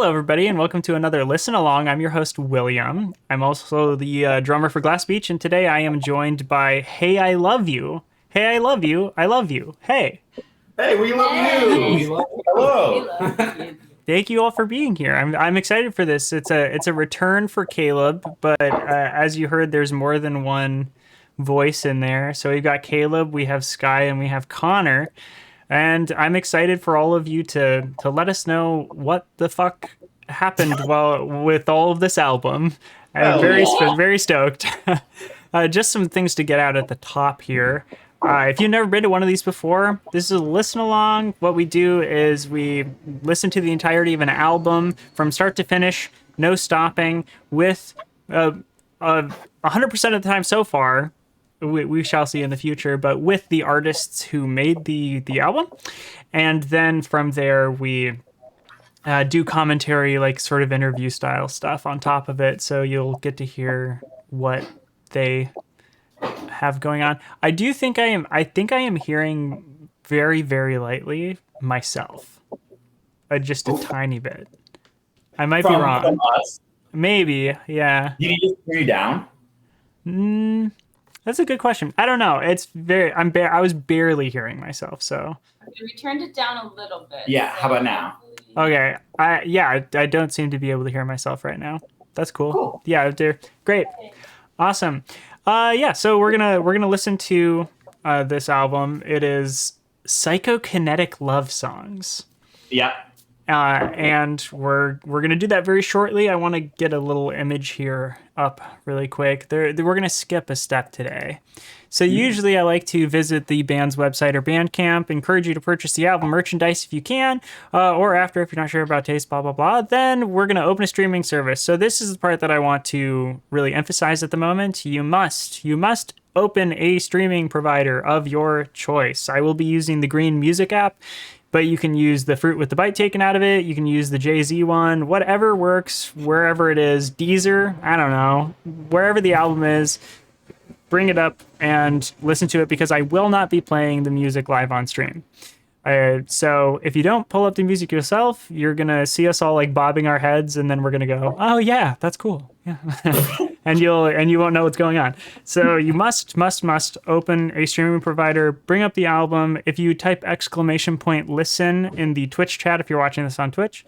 Hello, everybody, and welcome to another Listen Along. I'm your host, William. I'm also the drummer for Glass Beach, and today I am joined by Hey, I Love You. Hey, I love you. I love you. Hey. Hey, we love you. We love you. Hello. Thank you all for being here. I'm excited for this. It's a return for Caleb, but as you heard, there's more than one voice in there. So we've got Caleb, we have Sky, and we have Connor. And I'm excited for all of you to let us know what the fuck happened with all of this album. I'm very stoked. Just some things to get out at the top here. If you've never been to one of these before, this is a listen along. What we do is we listen to the entirety of an album from start to finish, no stopping, with 100% of the time so far. We shall see in the future, but with the artists who made the album. And then from there, we do commentary, like sort of interview style stuff on top of it. So you'll get to hear what they have going on. I think I am hearing very, very lightly myself. Just a tiny bit. I might be wrong. From us? Maybe, yeah. You need to turn you down? That's a good question. I don't know. It's I was barely hearing myself, so. We turned it down a little bit. Yeah, how about now? Okay. I don't seem to be able to hear myself right now. That's cool. Yeah, great. Awesome. So we're gonna listen to this album. It is Psychokinetic Love Songs. Yeah. And we're gonna do that very shortly. I want to get a little image here up really quick. We're gonna skip a step today. So usually I like to visit the band's website or Bandcamp, encourage you to purchase the album merchandise if you can, or after if you're not sure about taste, blah, blah, blah. Then we're going to open a streaming service. So this is the part that I want to really emphasize at the moment. You must open a streaming provider of your choice. I will be using the Green Music app, but you can use the Fruit with the Bite taken out of it. You can use the Jay-Z one, whatever works, wherever it is. Deezer, I don't know, wherever the album is. Bring it up and listen to it because I will not be playing the music live on stream. So if you don't pull up the music yourself, you're going to see us all like bobbing our heads and then we're going to go, oh yeah, that's cool. Yeah. and you won't know what's going on. So you must open a streaming provider, bring up the album. If you type !listen in the Twitch chat, if you're watching this on Twitch,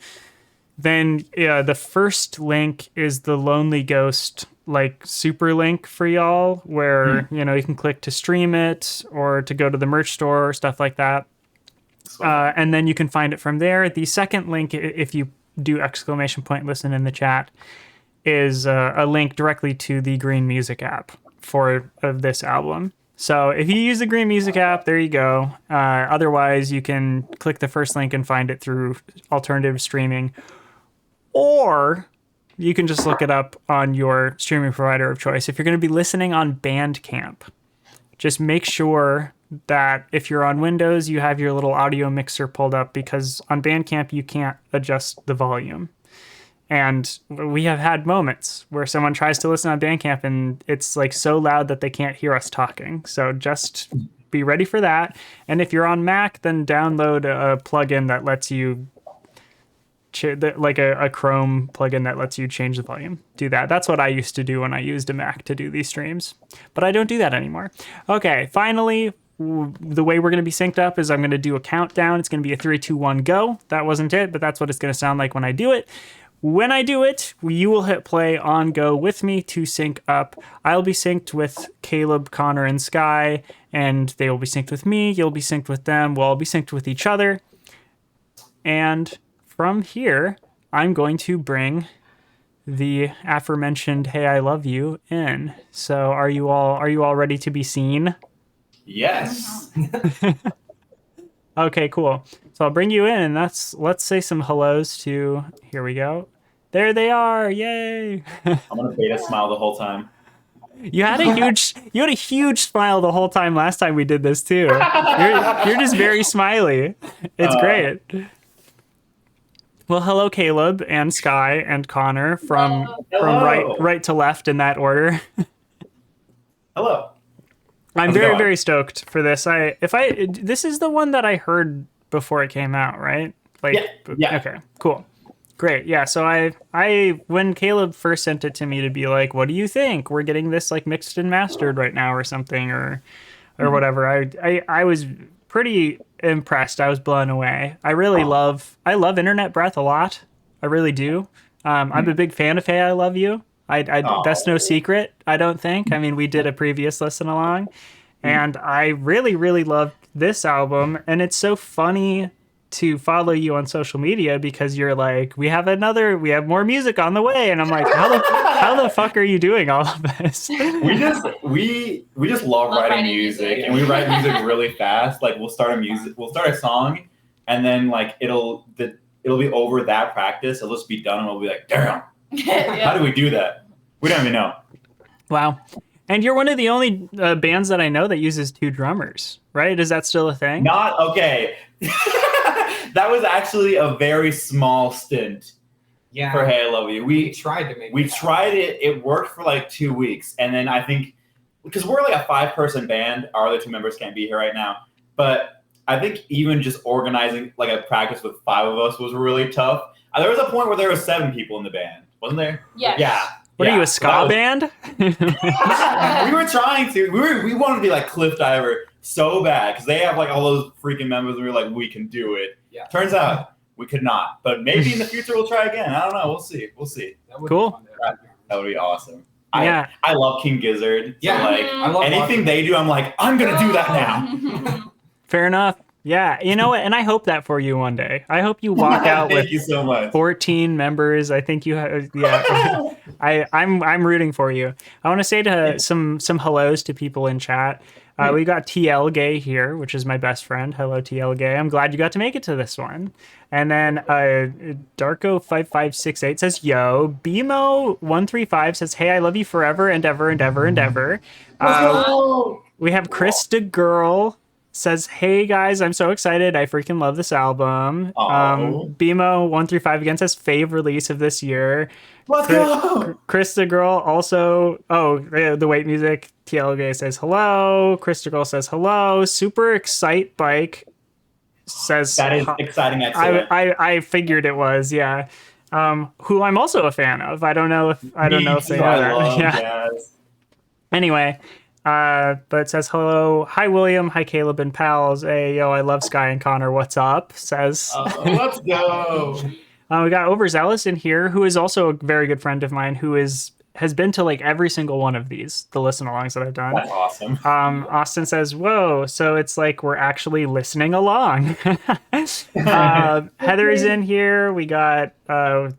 then the first link is the Lonely Ghost like super link for y'all where you can click to stream it or to go to the merch store or stuff like that, and then you can find it from there. The second link, if you do !listen in the chat, is a link directly to the Green Music app of this album. So if you use the Green Music app, there you go. Otherwise you can click the first link and find it through alternative streaming, or you can just look it up on your streaming provider of choice. If you're going to be listening on Bandcamp, just make sure that if you're on Windows, you have your little audio mixer pulled up, because on Bandcamp, you can't adjust the volume. And we have had moments where someone tries to listen on Bandcamp and it's like so loud that they can't hear us talking. So just be ready for that. And if you're on Mac, then download a plugin that lets you like a Chrome plugin that lets you change the volume. Do that. That's what I used to do when I used a Mac to do these streams, but I don't do that anymore. Okay, finally, the way we're going to be synced up is I'm going to do a countdown. It's going to be a 3, 2, 1, go. That wasn't it, but that's what it's going to sound like when I do it. When I do it, you will hit play on go with me to sync up. I'll be synced with Caleb, Connor, and Sky, and they will be synced with me. You'll be synced with them. We'll all be synced with each other. And from here, I'm going to bring the aforementioned "Hey, I Love You" in. So, are you all ready to be seen? Yes. Okay, cool. So I'll bring you in, and let's say some hellos to. Here we go. There they are! Yay! I'm gonna beta smile the whole time. You had a huge smile the whole time last time we did this too. You're just very smiley. It's great. Well, hello, Caleb and Sky and Connor from right to left in that order. Hello. I'm very, very stoked for this. This is the one that I heard before it came out, right? Yeah. Okay, cool. Great. Yeah. So I when Caleb first sent it to me to be like, what do you think? We're getting this like mixed and mastered right now or something or whatever. I was pretty impressed. I was blown away. I love Internet Breath a lot. I really do. I'm a big fan of Hey, I Love You. That's no secret, I don't think. I mean, we did a previous listen along, and I really, really loved this album. And it's so funny to follow you on social media because you're like, we have more music on the way, and I'm like, how the fuck are you doing all of this? We just love writing music, and we write music really fast. Like we'll start a song, and then like it'll be over that practice. It'll just be done, and we'll be like, damn, how do we do that? We don't even know. Wow. And you're one of the only bands that I know that uses 2 drummers, right? Is that still a thing? Not okay. That was actually a very small stint for Hey I Love You. We tried it. It worked for like 2 weeks. And then I think, because we're like a 5-person band, our other 2 members can't be here right now. But I think even just organizing like a practice with 5 of us was really tough. There was a point where there were 7 people in the band, wasn't there? Yes. Yeah. What are you, a ska band? We were trying to. We wanted to be like Cliff Diver so bad because they have like all those freaking members. And we were like, we can do it. Yeah. Turns out we could not. But maybe in the future we'll try again. I don't know. We'll see. Cool. That would be awesome. Yeah. I love King Gizzard. So like I love anything they do, I'm like, I'm gonna do that now. Fair enough. Yeah, you know what? And I hope that for you one day. I hope you walk out with you so much. 14 members. I think you have. Yeah, I'm rooting for you. I want to say to some hellos to people in chat. We got TL Gay here, which is my best friend. Hello, TL Gay. I'm glad you got to make it to this one. And then Darko5568 says, yo. Bimo135 says, hey, I love you forever and ever and ever and ever. We have Krista Girl says, hey guys, I'm so excited. I freaking love this album. Bimo135 again says, fave release of this year. Let's go. Krista Girl also, the Wait Music. TLG says hello. Krista Girl says hello. Super Excite Bike says that is exciting. Excellent. I figured it was, yeah. Who I'm also a fan of. I don't know if they know that. Yeah. Yes. Anyway, but it says hello. Hi William. Hi Caleb and pals. Hey yo, I love Sky and Connor. What's up? Says. Let's go. We got Overzealous in here, who is also a very good friend of mine, who has been to like every single one of the listen alongs that I've done. That's awesome. Austin says, whoa, so it's like we're actually listening along. Heather is in here. We got,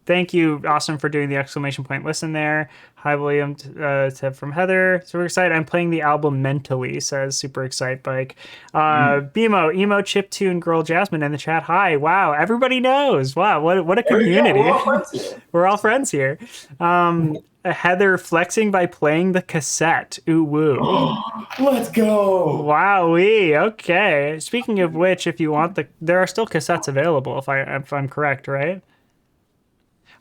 thank you, Austin, for doing the exclamation point listen there. Hi, William, from Heather. Super excited. I'm playing the album mentally, says Super Excite Bike. Bimo, emo, chiptune, girl, Jasmine in the chat. Hi, wow, everybody knows. Wow, what a community. We're all friends here. Heather flexing by playing the cassette. Ooh, woo. Let's go. Wowee. Okay. Speaking of which, if you want there are still cassettes available, if I'm correct, right?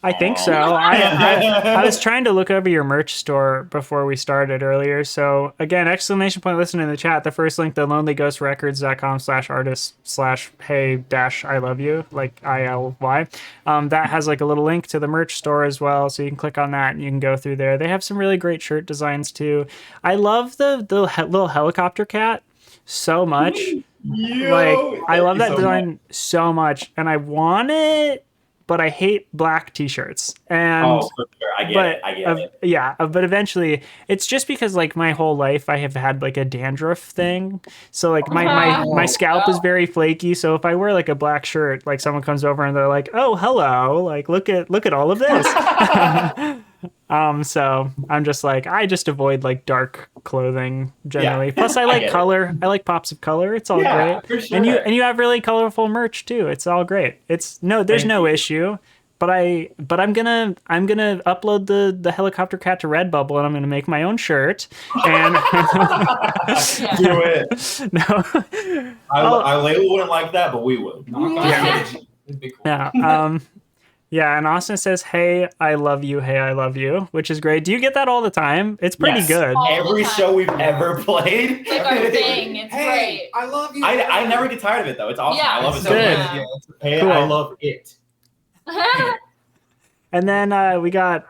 I think so. I was trying to look over your merch store before we started earlier. So again, exclamation point listen in the chat. The first link, thelonelyghostrecords.com/artist/hey-I love you, like ILY. That has like a little link to the merch store as well. So you can click on that and you can go through there. They have some really great shirt designs too. I love the little helicopter cat so much. I love that design so much, and I want it. But I hate black t-shirts. And for sure. I get it. Yeah, but eventually it's just because like my whole life I have had like a dandruff thing. So like my scalp is very flaky. So if I wear like a black shirt, like someone comes over and they're like, "Oh, hello. Like look at all of this." So I'm just like, I just avoid like dark clothing generally. Yeah. Plus I like color. I like pops of color. It's all great. For sure. And you have really colorful merch too. It's all great. There's no issue. But I'm gonna upload the helicopter cat to Redbubble and I'm gonna make my own shirt. And do it. No. Our label wouldn't like that, but we would. It'd be cool. Yeah. Yeah, and Austin says, hey, I love you, which is great. Do you get that all the time? It's pretty good. Every show we've ever played. It's like our thing. It's great. I love you. I never get tired of it, though. It's awesome. Yeah, I love it so good. much. Hey, cool. I love it. And then we got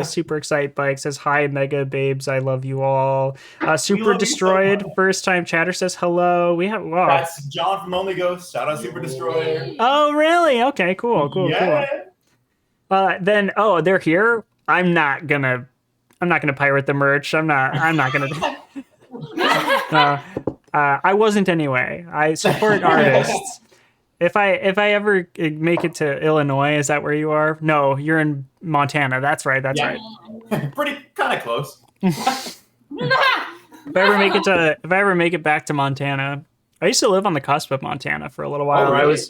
Super Excite Bike says hi, Mega Babes, I love you all. Super love you so Destroyed much. First Time Chatter says hello. We have That's John from Lonely Ghost. Shout out Super Destroyer. Oh really? Okay, cool. Yeah. Then they're here. I'm not gonna pirate the merch. I'm not gonna. I wasn't anyway. I support artists. If I ever make it to Illinois, is that where you are? No, you're in Montana. That's right. That's right. Pretty kind of close. If I ever make it back to Montana, I used to live on the cusp of Montana for a little while. Oh, really?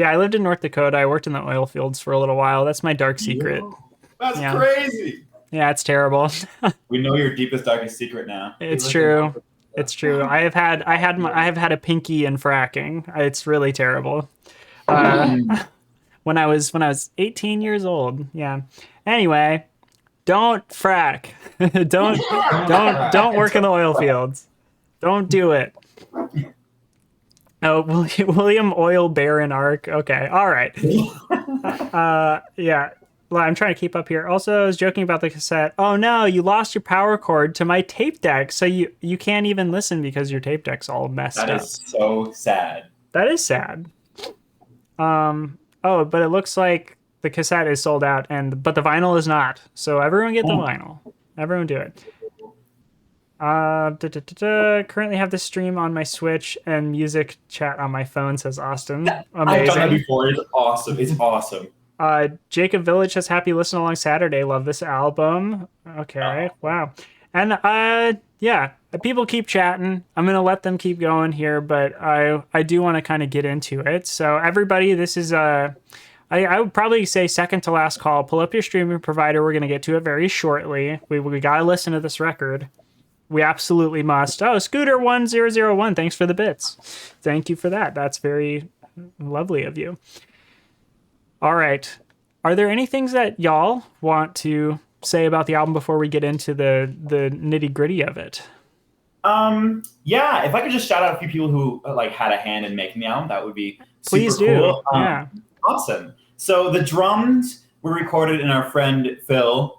I lived in North Dakota. I worked in the oil fields for a little while. That's my dark secret. That's crazy. Yeah, it's terrible. We know your deepest, darkest secret now. It's true. It's true. I have had a pinky in fracking. It's really terrible. When I was 18 years old. Yeah. Anyway, don't frack. don't work in the oil fields. Don't do it. Oh, William Oil Baron Arc. Okay. All right. Yeah. Well, I'm trying to keep up here. Also, I was joking about the cassette. Oh no, you lost your power cord to my tape deck, so you can't even listen because your tape deck's all messed up. That is so sad. That is sad. Oh, but it looks like the cassette is sold out, but the vinyl is not. So everyone get the vinyl. Everyone do it. Currently have the stream on my Switch and music chat on my phone, says Austin. Amazing. I've done that before. It's awesome. It's awesome. Jacob Village says happy listen along Saturday. Love this album. Okay, wow. And yeah, people keep chatting. I'm gonna let them keep going here, but I do want to kind of get into it. So everybody, this is I would probably say second to last call. Pull up your streaming provider. We're gonna get to it very shortly. We gotta listen to this record. We absolutely must. Oh, Scooter1001, thanks for the bits. Thank you for that. That's very lovely of you. All right. Are there any things that y'all want to say about the album before we get into the nitty gritty of it? Yeah, if I could just shout out a few people who had a hand in making the album, that would be Please super do. cool. Yeah. Awesome. So the drums were recorded in our friend Phil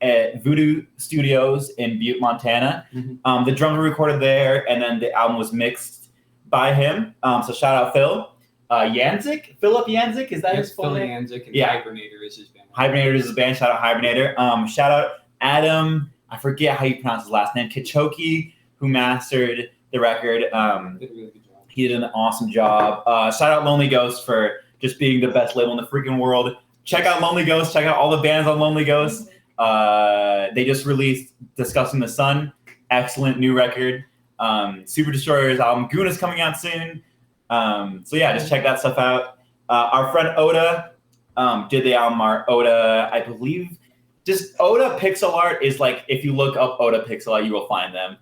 at Voodoo Studios in Butte, Montana. Mm-hmm. The drums were recorded there, and then the album was mixed by him. So shout out Phil. Philip Yanzik, is that his full name? Yanzik, and Hibernator is his band. Hibernator is his band. Shout out Hibernator. Shout out Adam. I forget how you pronounce his last name. Kichoki, who mastered the record. Did a really good job. He did an awesome job. Shout out Lonely Ghost for just being the best label in the freaking world. Check out Lonely Ghost. Check out all the bands on Lonely Ghost. They just released Discussing the Sun. Excellent new record. Super Destroyer's album Goon is coming out soon. So yeah, just check that stuff out. Our friend Oda did the album art. Oda, I believe, just Oda pixel art is like, if you look up Oda pixel art, you will find them.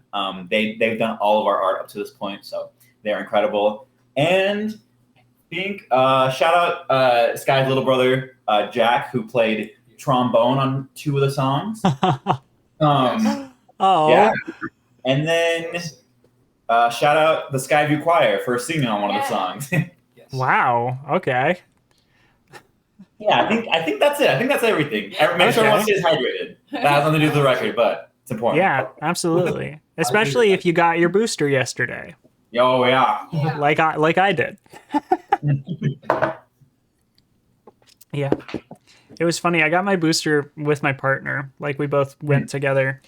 They've done all of our art up to this point, so they're incredible. And I think shout out Sky's little brother Jack, who played trombone on 2 of the songs. Yeah, and then. Shout out the Skyview Choir for singing on one of the songs. Yes. Wow. Okay. Yeah, I think that's it. I think that's everything. Make sure everyone stays hydrated. That has nothing to do with the record, but it's important. Yeah, absolutely. Especially if you got your booster yesterday. Oh yeah. Like I did. Yeah. It was funny. I got my booster with my partner. Like we both went together,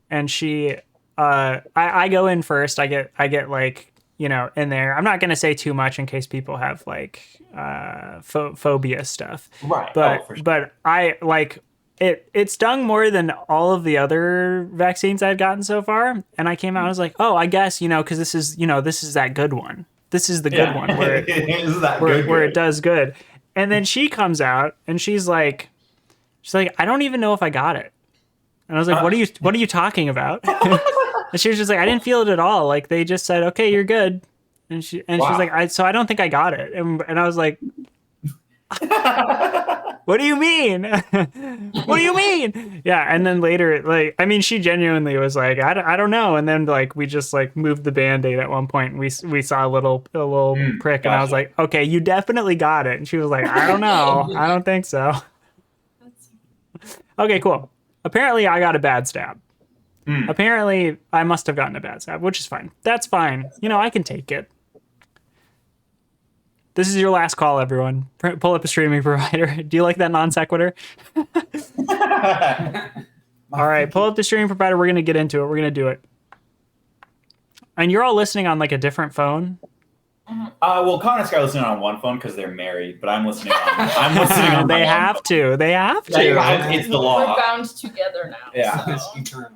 and she. I go in first. I get like, in there. I'm not gonna say too much in case people have like phobia stuff. Right. But I like it. It stung more than all of the other vaccines I've gotten so far. And I came out. I was like, oh, I guess because this is that good one. This is the good one where it does good. And then she comes out and she's like, I don't even know if I got it. And I was like, what are you talking about? And she was just like, I didn't feel it at all. Like they just said, okay, you're good. And she's like, I don't think I got it. And I was like, what do you mean? What do you mean? Yeah. And then later, she genuinely was like, I don't know. And then we just moved the Band-Aid at one point and we saw a little prick. And I was like, okay, you definitely got it. And she was like, I don't know. I don't think so. Okay, cool. Apparently, I got a bad stab. Hmm. Apparently, I must have gotten a bad stab, which is fine. That's fine. You know, I can take it. This is your last call, everyone. Pull up a streaming provider. Do you like that non sequitur? All right, pull up the streaming provider. We're going to get into it. We're going to do it. And you're all listening on like a different phone? Well, Connor and Sky are listening on one phone because they're married, but I'm listening on. They have to. They have to. It's the law. We're bound together now. Yeah. So. It's eternal.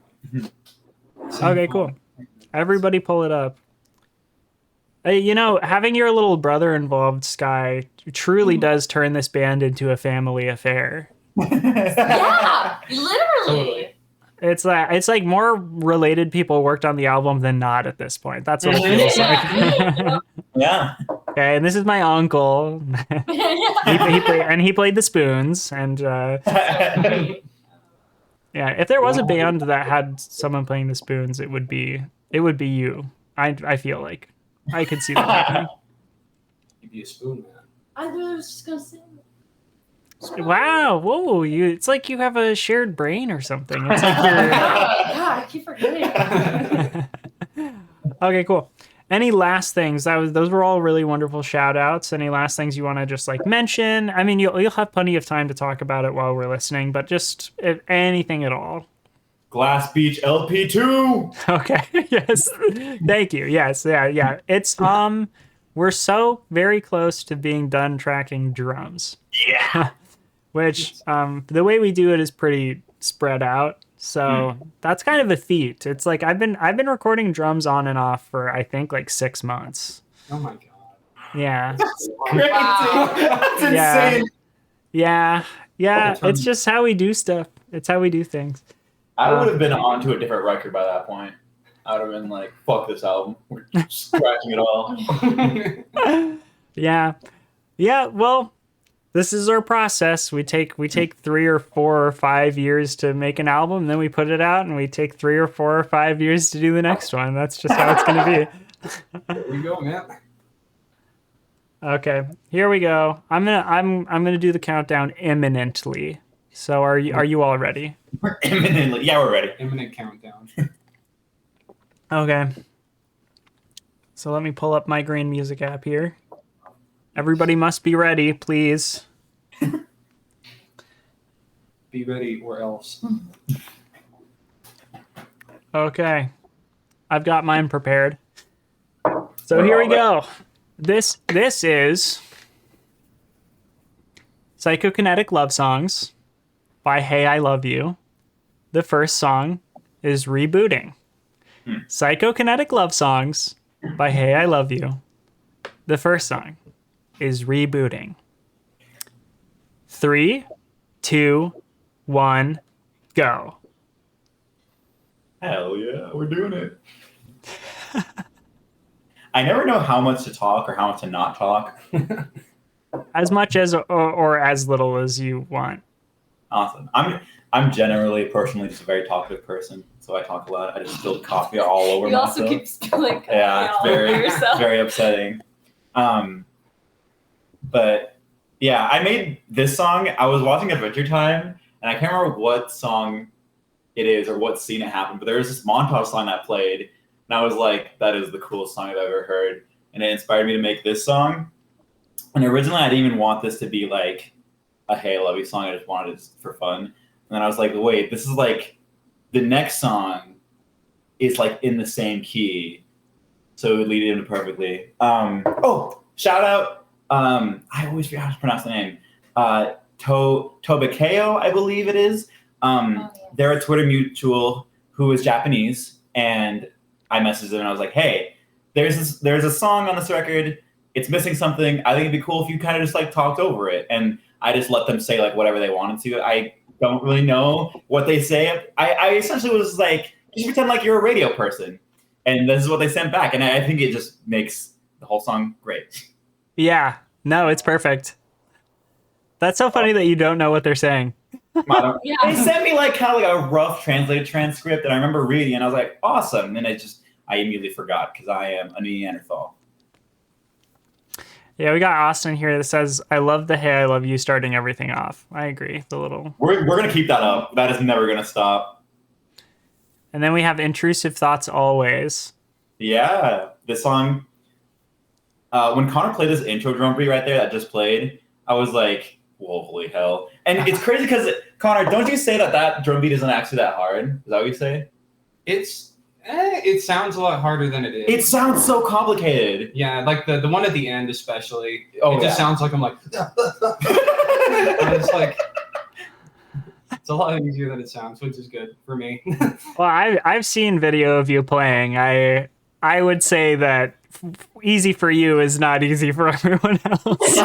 Okay, cool. Everybody pull it up. Hey, you know, having your little brother involved, Sky, truly does turn this band into a family affair. Yeah, literally. It's like more related people worked on the album than not at this point. That's what it feels like. Yeah. Okay, and this is my uncle. he played the spoons, and yeah, if there was a band that had someone playing the spoons, it would be you. I feel like I could see that happening. You'd be a spoon man. I was just gonna say. Wow, whoa! It's like you have a shared brain or something. It's like you're. God, I keep forgetting. Okay, cool. Any last things? Those were all really wonderful shout outs. Any last things you want to just like mention? I mean, you'll have plenty of time to talk about it while we're listening, but just if anything at all. Glass Beach LP2. Okay. Yes. Thank you. Yes. Yeah. It's we're so very close to being done tracking drums. Yeah. Which the way we do it is pretty spread out. So that's kind of a feat. It's like I've been recording drums on and off for I think like 6 months. Oh my god. Yeah. That's crazy. Wow. That's Yeah. insane. Yeah. It's just how we do stuff. It's how we do things. I would have been onto a different record by that point. I would have been like, fuck this album. We're scratching it all. Yeah. Well, this is our process. We take 3 or 4 or 5 years to make an album, then we put it out, and we take 3 or 4 or 5 years to do the next one. That's just how it's gonna be. There we go, man. Okay, here we go. I'm gonna do the countdown imminently. So are you all ready? We're imminently. Yeah, we're ready. Imminent countdown. Okay. So let me pull up my green music app here. Everybody must be ready, please. Be ready or else. Okay. I've got mine prepared. So here we go. This is Psychokinetic Love Songs by Hey I Love You. The first song is Rebooting. Psychokinetic Love Songs by Hey I Love You. The first song is Rebooting. 3, 2, 1, go. Hell yeah, we're doing it. I never know how much to talk or how much to not talk. As much as or as little as you want. Awesome. I'm generally personally just a very talkative person, so I talk a lot. I just spilled coffee all over You myself. also keep spilling coffee Yeah, it's all over very yourself. very upsetting. But yeah, I made this song. I was watching Adventure Time, and I can't remember what song it is or what scene it happened, but there was this montage song that played, and I was like, that is the coolest song I've ever heard. And it inspired me to make this song. And originally I didn't even want this to be like a Hey I Love You song. I just wanted it for fun. And then I was like, wait, this is like the next song is like in the same key. So it would lead into perfectly. Shout out. I always forget how to pronounce the name. Tobakeo, I believe it is. They're a Twitter mutual who is Japanese, and I messaged them and I was like, hey, there's a song on this record. It's missing something. I think it'd be cool if you kind of just like talked over it. And I just let them say like whatever they wanted to. I don't really know what they say. I essentially was like, just pretend like you're a radio person. And this is what they sent back. And I think it just makes the whole song great. Yeah. No, it's perfect. That's so funny that you don't know what they're saying. Yeah. They sent me like kind of like a rough translated transcript, and I remember reading, and I was like, awesome. And I immediately forgot because I am a Neanderthal. Yeah, we got Austin here that says, I love the "Hey, I love you" starting everything off. I agree. The little. We're gonna keep that up. That is never gonna stop. And then we have "Intrusive Thoughts Always." Yeah, this song. When Connor played this intro drum beat right there that just played, I was like, "Whoa, holy hell!" And it's crazy because Connor, don't you say that drum beat isn't actually that hard? Is that what you say? It sounds a lot harder than it is. It sounds so complicated. Yeah, like the one at the end especially. Oh, it just sounds like I'm like. But it's like. It's a lot easier than it sounds, which is good for me. Well, I've seen video of you playing. I would say that easy for you is not easy for everyone else.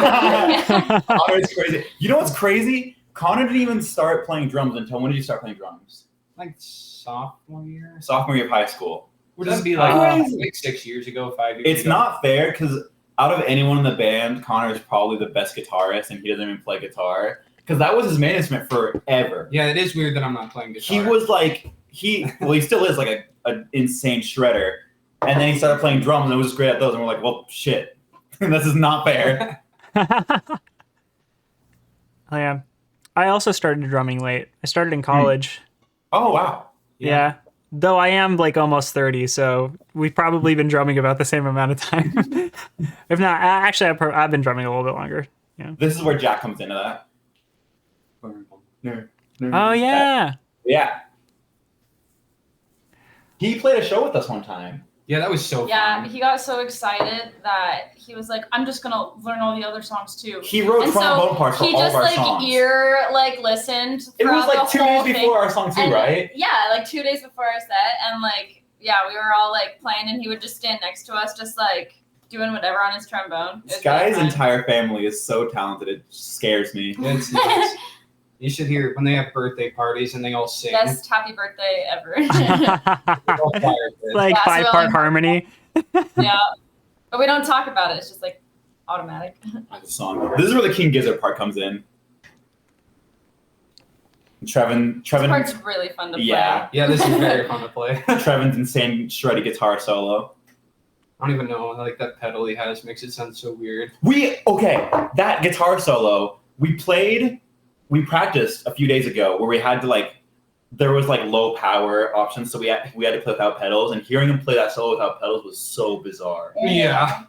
Connor's crazy. You know what's crazy? Connor didn't even start playing drums until when did you start playing drums? Like sophomore year? Sophomore year of high school. Would that be like 6 years ago, 5 years It's ago? not fair because out of anyone in the band, Connor is probably the best guitarist and he doesn't even play guitar. Because that was his main instrument forever. Yeah, it is weird that I'm not playing guitar. He was like, he still is like an insane shredder. And then he started playing drums and it was just great at those. And we're like, well, shit. This is not fair. Oh, yeah. I also started drumming late. I started in college. Oh, wow. Yeah. Though I am like almost 30, so we've probably been drumming about the same amount of time. If not, actually, I've been drumming a little bit longer. Yeah. This is where Jack comes into that. Oh, yeah. Yeah. He played a show with us one time. Yeah, that was so Yeah, fun. he got so excited that he was like, "I'm just gonna learn all the other songs too." He wrote And trombone parts for he all just of our like songs. listened. It was throughout like the 2 whole days thing. before our song too, And, right? Yeah, like 2 days before our set, and like we were all like playing, and he would just stand next to us, just like doing whatever on his trombone. It was This guy's really fun. entire family is so talented. It scares me. It's nice. You should hear when they have birthday parties and they all sing. Best happy birthday ever. They're all fired, but- Like Yeah, so 5-part harmony. Yeah, but we don't talk about it. It's just like automatic. The song. This is where the King Gizzard part comes in. Trevin. This part's really fun to play. Yeah. Yeah, this is very fun to play. Trevin's insane shreddy guitar solo. I don't even know, like that pedal he has makes it sound so weird. That guitar solo we practiced a few days ago where we had to there was low power options, so we had to play without pedals, and hearing him play that solo without pedals was so bizarre. Yeah.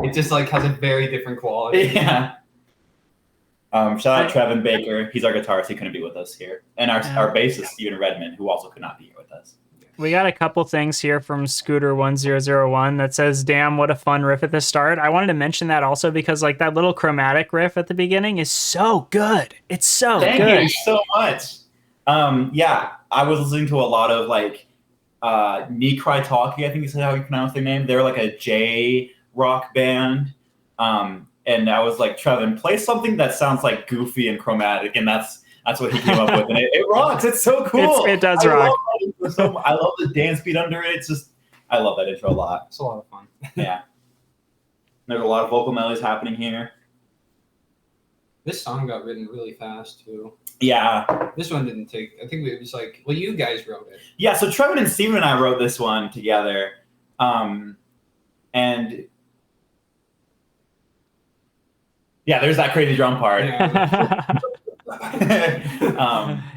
It just has a very different quality. Yeah. Shout out Trevin Baker. He's our guitarist. He couldn't be with us here. And our bassist, Steven Redmond, who also could not be here with us. We got a couple things here from Scooter1001 that says, "Damn, what a fun riff at the start." I wanted to mention that also because that little chromatic riff at the beginning is so good. It's so Thank good. you so much. Yeah, I was listening to a lot of Knee Cry Talkie, I think is how you pronounce their name. They're like a J rock band. And I was like, Trevin, play something that sounds like goofy and chromatic, and that's what he came up with, and it rocks. It's so cool. It does rock. I love the dance beat under it. It's just, I love that intro a lot. It's a lot of fun. Yeah. There's a lot of vocal melodies happening here. This song got written really fast too. Yeah. This one didn't take. I think it was you guys wrote it. Yeah. So Trevin and Steven and I wrote this one together, and yeah, there's that crazy drum part. Yeah.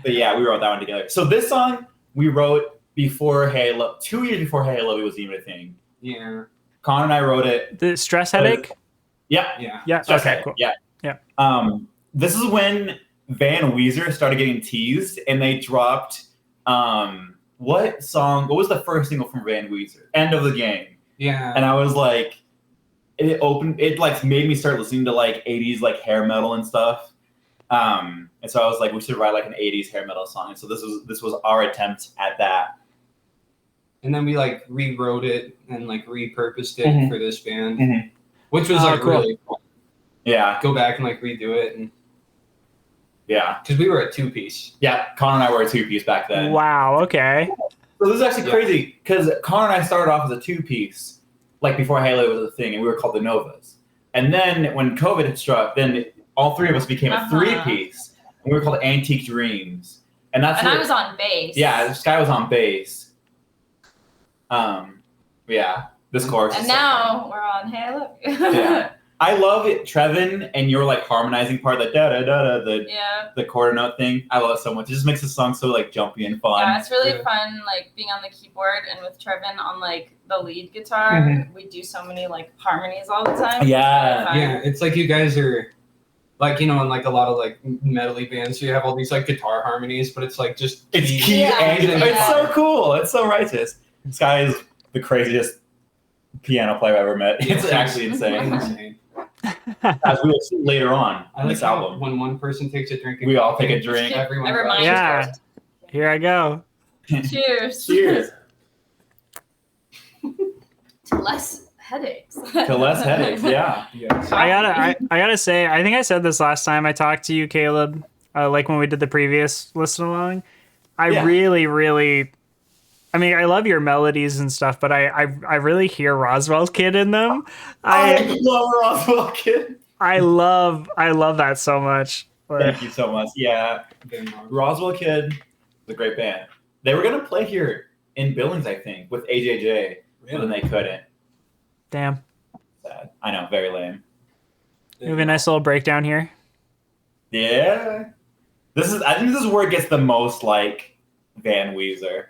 But yeah, we wrote that one together. So this song we wrote before Halo, 2 years before Hey I Love You was even a thing. Yeah. Connor and I wrote it. The stress headache? Yeah. Yeah. Yeah. Just Okay, like- cool. Yeah. Yeah. This is when Van Weezer started getting teased, and they dropped what song? What was the first single from Van Weezer? End of the Game. Yeah. And I was like, it made me start listening to 80s hair metal and stuff. And so I was like, we should write an 80s hair metal song. And so this was our attempt at that. And then we rewrote it and repurposed it Mhm. for this band, Mhm. which was Oh, cool. really fun. Yeah. Go back and redo it, and Yeah. because we were a 2-piece. Yeah. Connor and I were a 2-piece back then. Wow, okay. So this is actually Yeah. crazy because Connor and I started off as a 2-piece, before Halo was a thing, and we were called the Novas. And then when COVID had struck, then all three of us became a 3-piece, and we were called Antique Dreams. And that's And what- I was on bass. Yeah, this guy was on bass. Yeah, this chorus. And is so now we're on Hey I Love You. fun. Yeah. I love it, Trevin, and your like harmonizing part, the da da da da, the quarter note thing. I love it so much. It just makes the song so like jumpy and fun. Yeah, it's really fun, like being on the keyboard and with Trevin on like the lead guitar. We do so many like harmonies all the time. Yeah, yeah. It's like you guys are, like, you know, in like a lot of like metal-y bands, you have all these like guitar harmonies, but it's like just key and it's so cool. It's so righteous. This guy is the craziest piano player I've ever met. It's actually insane. As we will see later on in this album. When one person takes a drink, we all take a drink. Everyone yeah. Here I go. Cheers. Cheers. To less headaches. To less headaches, yeah. I gotta say, I think I said this last time I talked to you, Caleb, like when we did the previous listen along. I really, I mean, I love your melodies and stuff, but I really hear Roswell Kid in them. I love Roswell Kid. I love that so much. Thank you so much. Yeah, Roswell Kid, the great band. They were gonna play here in Billings, I think, with AJJ, but then they couldn't. Damn. Sad. I know, very lame. We have a nice little breakdown here. Yeah. I think this is where it gets the most like Van Weezer.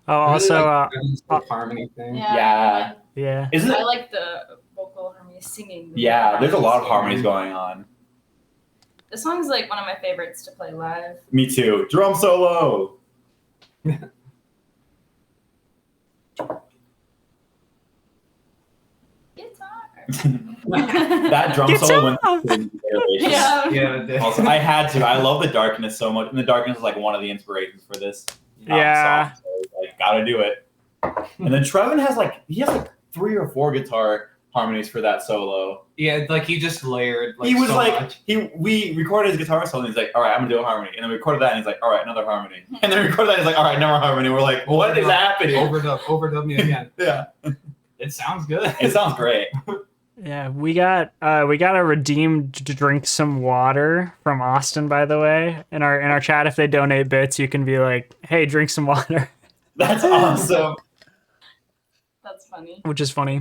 Oh, also, like harmony thing. Yeah. Isn't it? I like the vocal harmony singing. Yeah, there's a lot of harmonies going on. This song's like one of my favorites to play live. Me too. Drum solo. That drum solo went. Yeah. Also, I had to. I love the darkness so much, and the darkness is like one of the inspirations for this. Song, so I gotta do it. And then Trevin has like 3 or 4 guitar harmonies for that solo. Yeah, like he just layered. Like, he was so like much. we recorded his guitar solo, and he's like, all right, I'm gonna do a harmony, and then we recorded that, and he's like, all right, another harmony, and then we recorded that, and he's like, all right, another harmony. We're like, what is happening? Overdub me again. Yeah, it sounds good. It sounds great. Yeah, we got a redeemed drink some water from Austin, by the way. In our chat, if they donate bits, you can be like, hey, drink some water. That's awesome. That's funny. Which is funny.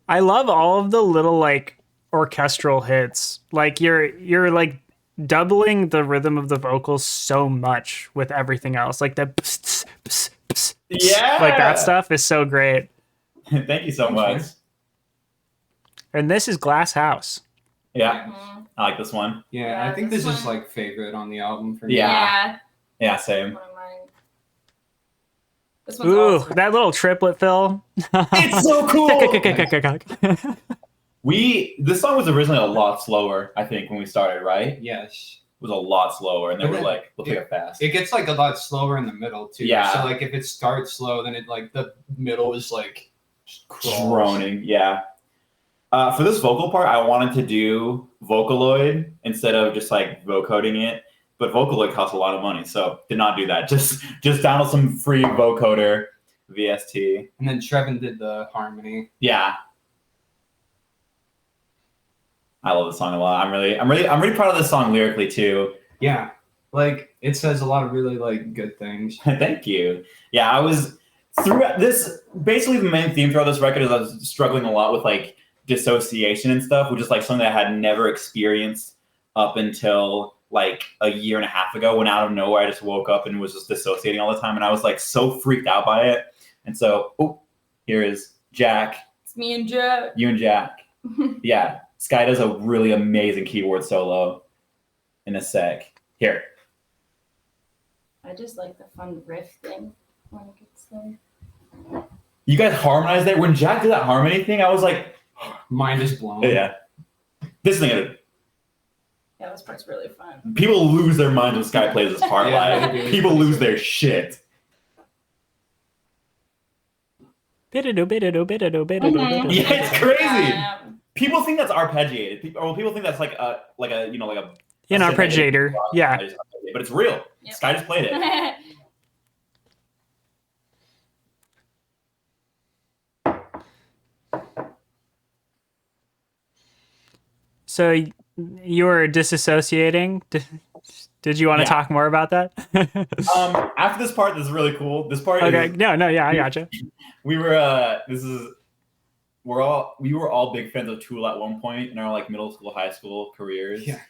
I love all of the little like orchestral hits. Like you're like doubling the rhythm of the vocals so much with everything else. Like the pss, pss, pss, yeah, like that stuff is so great. Thank you so much. And this is Glass House. Yeah, I like this one. Yeah, I think this is like favorite on the album for me. Yeah, same. One of mine. This one's Ooh, awesome. that little triplet fill. It's so cool. This song was originally a lot slower, I think, when we started, right? Yes. It was a lot slower, and then we're like, we'll take it fast. It gets like a lot slower in the middle too. Yeah. So like if it starts slow, then it like the middle is like droning. Yeah. For this vocal part, I wanted to do Vocaloid instead of just like vocoding it, but Vocaloid costs a lot of money, so did not do that. Just download some free vocoder VST. And then Trevin did the harmony. Yeah. I love this song a lot. I'm really proud of this song lyrically too. Yeah. Like it says a lot of really like good things. Thank you. Yeah, I was through this. Basically, the main theme throughout this record is I was struggling a lot with like dissociation and stuff, which is like something that I had never experienced up until like a year and a half ago, when out of nowhere I just woke up and was just dissociating all the time, and I was like so freaked out by it. And so, here is Jack. It's me and Jack. You and Jack. Yeah, Sky does a really amazing keyboard solo in a sec. Here. I just like the fun riff thing when it gets there. You guys harmonized there. When Jack did that harmony thing, I was like, mind is blown. Yeah. This thing, Yeah, this part's really fun. people lose their minds when Sky plays this part Yeah, live. they do. People lose their shit. Yeah, it's crazy. Yeah. People think that's arpeggiated. People think that's like a An arpeggiator. Yeah. But it's real. Yep. Sky just played it. So you were disassociating. Did you want to talk more about that? After this part, this is really cool. This part Okay. is No. Yeah, I gotcha. we were we were all big fans of Tool at one point in our like middle school, high school careers. Yeah.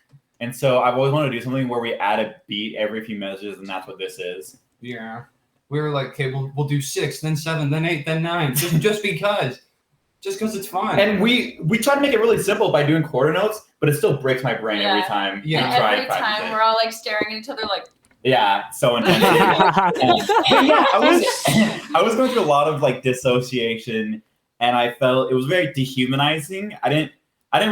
And so I've always wanted to do something where we add a beat every few messages, and that's what this is. Yeah. We were like, okay, we'll do 6, then 7, then 8, then 9, just because it's fun. And we try to make it really simple by doing quarter notes, but it still breaks my brain every time. Yeah. And try every time we're all like staring at each other like. Yeah, so intense. Yeah, I was going through a lot of like dissociation, and I felt it was very dehumanizing. I didn't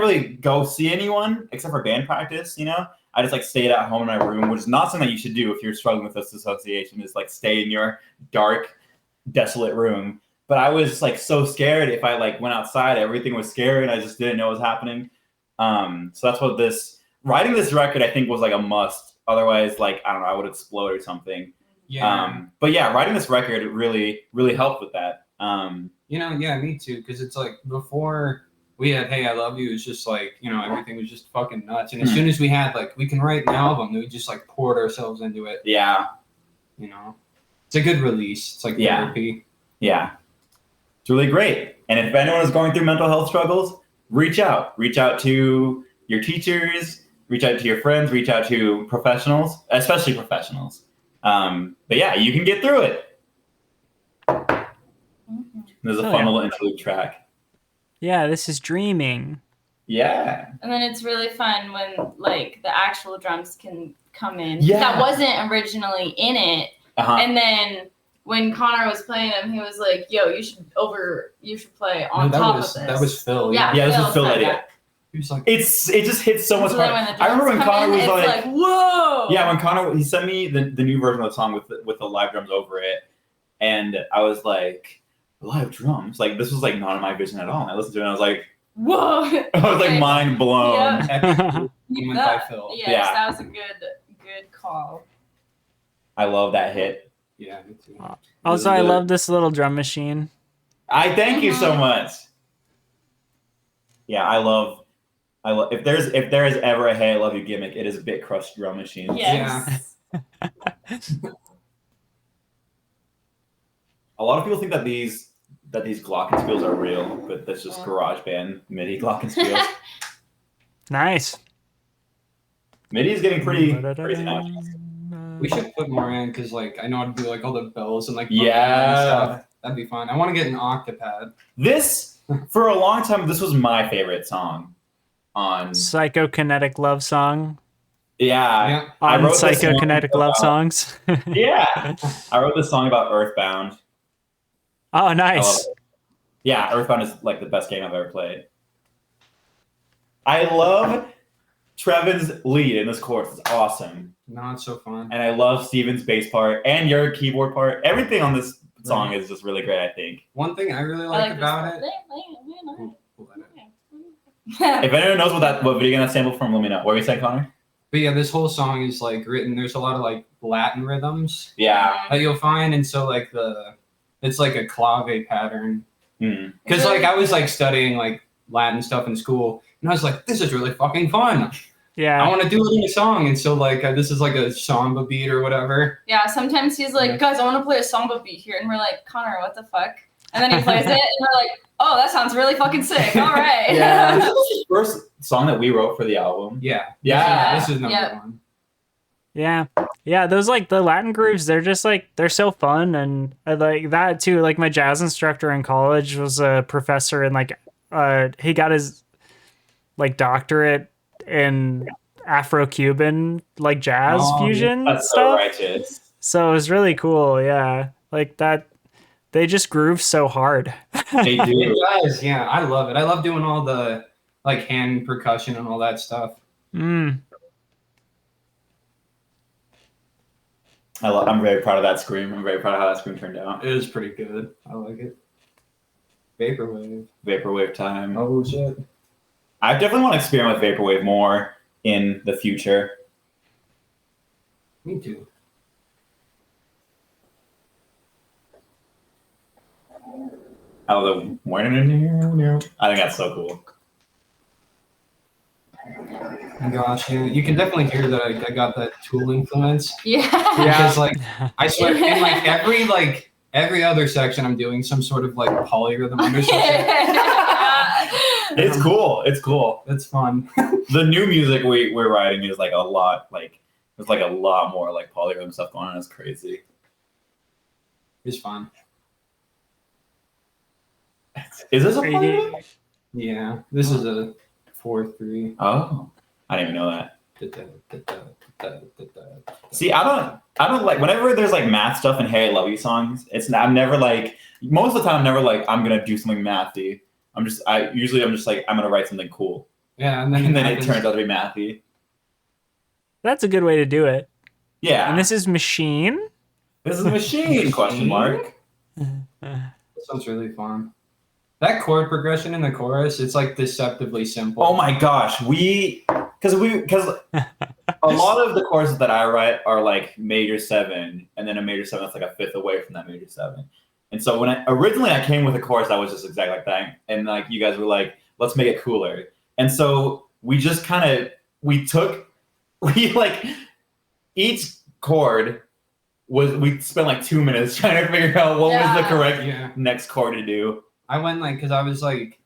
really go see anyone except for band practice, you know? I just like stayed at home in my room, which is not something that you should do if you're struggling with this dissociation, is like stay in your dark, desolate room. But I was like so scared if I like went outside, everything was scary and I just didn't know what was happening. So that's what writing this record I think was like a must. Otherwise, like, I don't know, I would explode or something. Yeah. But yeah, writing this record really, really helped with that. Yeah, me too. Because it's like before we had Hey, I Love You, it's just like, everything was just fucking nuts. And as soon as we had like, we can write an album, we just like poured ourselves into it. Yeah. It's a good release. It's like therapy. Yeah. It's really great. And if anyone is going through mental health struggles, reach out. Reach out to your teachers, reach out to your friends, reach out to professionals, especially professionals. But yeah, you can get through it. There's a fun little interlude track. Yeah, this is Dreaming. Yeah. And then it's really fun when like the actual drums can come in. Yeah. That wasn't originally in it. Uh-huh. And then when Connor was playing him, he was like, "Yo, you should play on top of this." That was Phil. Yeah, this was Phil idea. He was like, it just hits so much So harder. then when the I remember when drums come Connor in, was it's like, "Whoa!" Yeah, when Connor, he sent me the new version of the song with the live drums over it, and I was like, live drums? Like, this was like not in my vision at all. And I listened to it and I was like, whoa! I was like mind blown. Yeah. epic went by Phil. Yes, Yeah. that was a good call. I love that hit. Yeah, me too. Also, I love this little drum machine. I thank you so much. Yeah, I love. If there is ever a Hey I Love You gimmick, it is Bit Crush drum machines. Yes. A lot of people think that these glockenspiels are real, but that's just GarageBand MIDI glockenspiels. Nice. MIDI is getting pretty nice. We should put more in because, like, I know how to do like all the bells and like Yeah. and stuff. That'd be fun. I want to get an octopad. This, for a long time, this was my favorite song on Psychokinetic love song. Yeah. On wrote this song Psychokinetic love about- songs. Yeah. I wrote this song about Earthbound. Oh, I love nice. it. Yeah, Earthbound is like the best game I've ever played. I love Trevin's lead in this chorus. It's awesome. No, it's so fun. And I love Steven's bass part and your keyboard part. Everything on this song is just really great, I think. One thing I really like about it. If anyone knows what video game that sampled from, let me know. What were you saying, Connor? But yeah, this whole song is like written. There's a lot of like Latin rhythms Yeah. that you'll find, and so like it's like a clave pattern. Mm. Because like I was like studying like Latin stuff in school, and I was like, this is really fucking fun. I Yeah. want to do it in a song, and so like this is like a samba beat or whatever. Yeah, sometimes he's like, "Guys, I want to play a samba beat here," and we're like, "Connor, what the fuck?" And then he plays it, and we're like, "Oh, that sounds really fucking sick." All right. Yeah. This was the first song that we wrote for the album. Yeah. Yeah. This is number Yep. one. Yeah. Yeah, those like the Latin grooves, they're just like they're so fun, and I like that too. Like my jazz instructor in college was a professor, and like he got his like doctorate in Afro-Cuban like jazz fusion That's so stuff. righteous. So it was really cool, yeah. Like that they just groove so hard. They do. It does, yeah. I love it. I love doing all the like hand percussion and all that stuff. Mm. I'm very proud of that scream. I'm very proud of how that scream turned out. It is pretty good. I like it. Vaporwave. Vaporwave time. Oh shit. I definitely want to experiment with Vaporwave more in the future. Me too. I think that's so cool. Gosh, yeah. You can definitely hear that I got that Tool influence. Yeah. Because like I swear in like every other section I'm doing some sort of like polyrhythm under something. It's cool. It's cool. That's fun. The new music we're writing is like a lot there's like a lot more like polyrhythm stuff going on. It's crazy. It's fun. Is this a polyrhythm? Yeah, this is a 4/3. Oh, I didn't even know that. See, I don't like whenever there's like math stuff in Hey I Love You songs. I'm never like most of the time I'm never like I'm gonna do something mathy. I'm just like I'm gonna write something cool. Yeah, and And then then it turns out to be mathy. That's a good way to do it. Yeah. And this is Machine. This is a machine? Question mark. This one's really fun. That chord progression in the chorus, it's like deceptively simple. Oh my gosh, because a lot of the choruses that I write are like major 7, and then a major 7 that's like a fifth away from that major 7. And so when originally I came with a chorus that was just exactly like that, and like you guys were like, let's make it cooler. And so we just each chord we spent like 2 minutes trying to figure out what was the correct next chord to do. I went like, because I was like,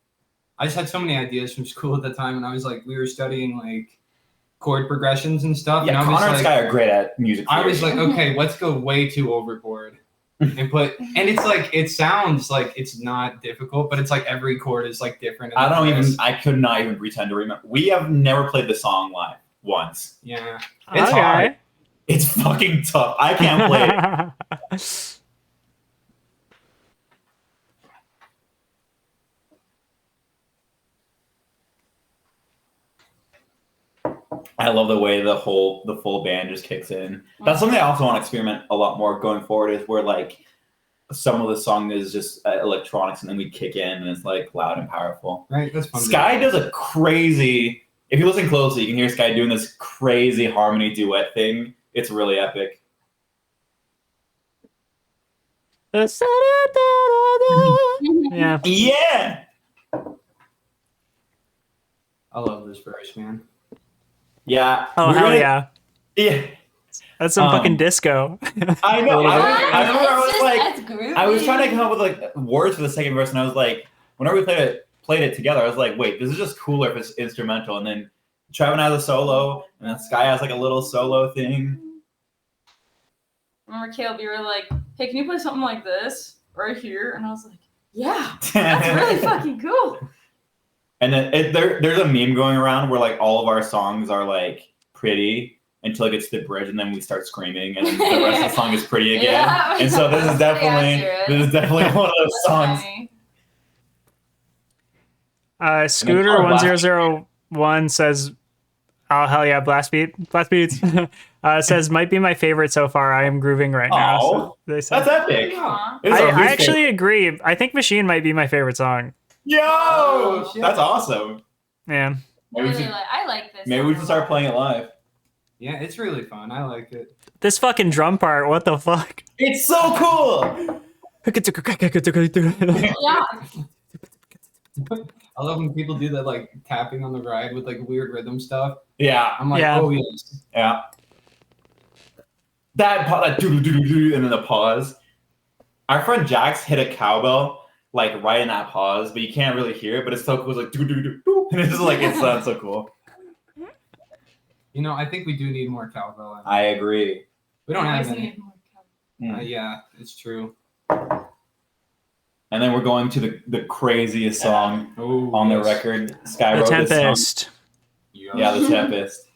I just had so many ideas from school at the time, and I was like, we were studying like chord progressions and stuff. Yeah, and Connor and like, Sky are great at music theory. I was like, okay, let's go way too overboard. And it's like, it sounds like it's not difficult, but it's like every chord is like different. I could not even pretend to remember. We have never played the song live once. Yeah. It's hard. It's fucking tough. I can't play it. I love the way the full band just kicks in. That's something I also want to experiment a lot more going forward, is where like some of the song is just electronics and then we kick in and it's like loud and powerful. Right, that's fun. Sky does a crazy, if you listen closely, you can hear Sky doing this crazy harmony duet thing. It's really epic. Yeah. Yeah. I love this verse, man. Yeah. Oh, hell yeah. Yeah. That's some fucking disco. I know. I remember I was trying to come up with like words for the second verse, and I was like, whenever we played it together, I was like, wait, this is just cooler if it's instrumental. And then Trevin has a solo, and then Sky has like a little solo thing. Remember, Caleb, you were like, hey, can you play something like this right here? And I was like, yeah, that's really fucking cool. And then there's a meme going around where like all of our songs are like pretty until it gets to the bridge, and then we start screaming, and then the rest of the song is pretty again. Yeah, and so this is definitely one of those songs. Scooter 1001 says, "Oh hell yeah, blast beats." Says might be my favorite so far. I am grooving right now. So that's epic. I actually agree. I think Machine might be my favorite song. Yo, that's awesome. Yeah. I like this. Maybe we should start playing it live. Yeah, it's really fun. I like it. This fucking drum part, what the fuck? It's so cool. Yeah. I love when people do that, like tapping on the ride with like weird rhythm stuff. Yeah. I'm like, oh yes. Yeah. That do and then the pause. Our friend Jax hit a cowbell like right in that pause, but you can't really hear it. But it's so cool. It's like do, and it's just like it sounds so cool. You know, I think we do need more cowbell. I agree. We don't have any. Need more cowbell. Yeah, it's true. And then we're going to the craziest song on the record. Sky wrote Tempest. This song. Yeah, The Tempest.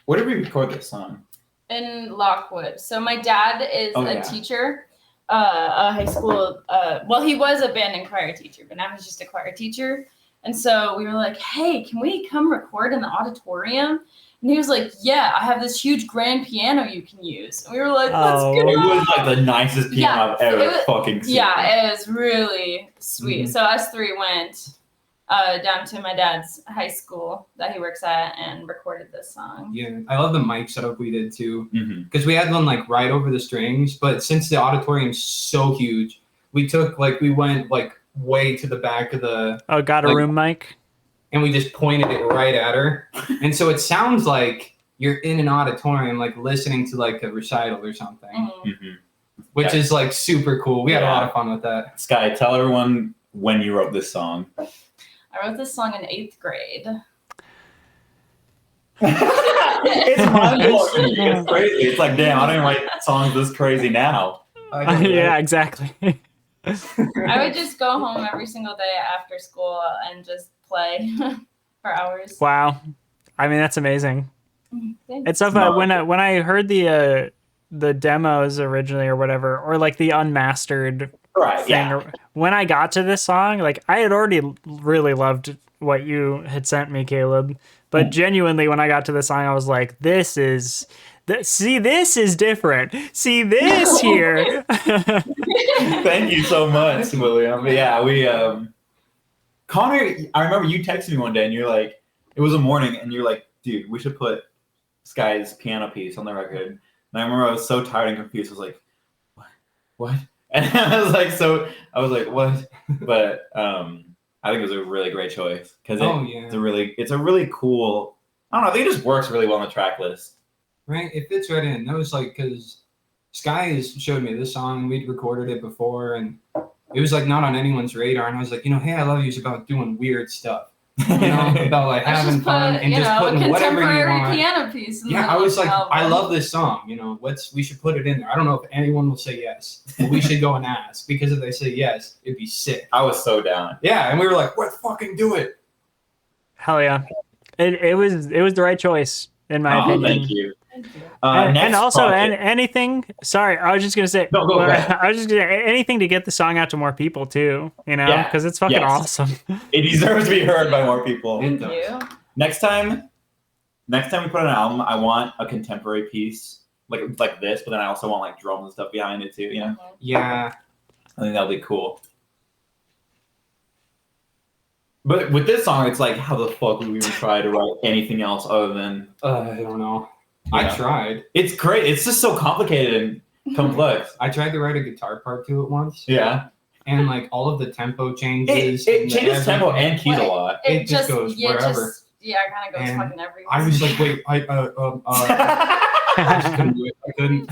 Where did we record this song? In Lockwood. So my dad is a teacher, a high school. Well, he was a band and choir teacher, but now he's just a choir teacher. And so we were like, hey, can we come record in the auditorium? And he was like, yeah, I have this huge grand piano you can use. And we were like, let's go. It was like the nicest piano I've ever fucking seen. Yeah, it was really sweet. Mm-hmm. So us three went down to my dad's high school that he works at and recorded this song. Yeah, I love the mic setup we did too. Because we had one like right over the strings, but since the auditorium's so huge, we went like way to the back of the a room mic, and we just pointed it right at her, and so it sounds like you're in an auditorium like listening to like a recital or something, which is like super cool. We had a lot of fun with that. Sky, tell everyone when you wrote this song? I wrote this song in 8th grade. It's mind-blowing. It's crazy. It's like, damn, I don't even write songs this crazy now. Yeah, exactly. I would just go home every single day after school and just play for hours. Wow. I mean, that's amazing. Thanks. It's so fun. When I heard the demos originally or whatever, or like the unmastered thing, when I got to this song, like I had already really loved what you had sent me, Caleb. But genuinely, when I got to the song, I was like, this is different. See this here. Thank you so much, William. Yeah, we Connor, I remember you texted me one day and you're like, it was a morning and you're like, dude, we should put Sky's piano piece on the record. And I remember I was so tired and confused. I was like, what? And I was like, what? But I think it was a really great choice because it's a really cool, I don't know, I think it just works really well on the track list. Right, it fits right in. That was like, because Sky showed me this song, we'd recorded it before, and it was like not on anyone's radar, and I was like, Hey I Love You is about doing weird stuff. About like having fun and just putting whatever you want. Piano piece. I was like, I love this song. We should put it in there. I don't know if anyone will say yes, but we should go and ask, because if they say yes, it'd be sick. I was so down. Yeah, and we were like, let's fucking do it. Hell yeah, it was the right choice in my opinion. Thank you. And also, anything. Sorry, I was just gonna say. No, go ahead. I was just gonna say anything to get the song out to more people too. Because it's fucking awesome. It deserves to be heard by more people. Thank you. Next time we put out an album, I want a contemporary piece like this, but then I also want like drums and stuff behind it too. Yeah. I think that'll be cool. But with this song, it's like, how the fuck would we even try to write anything else other than? I don't know. I tried. It's great. It's just so complicated and complex. I tried to write a guitar part to it once. Yeah. And like all of the tempo changes. It changes tempo and keys a lot. It just goes wherever. It kind of goes fucking everywhere. I was like, wait, I just couldn't do it. I couldn't.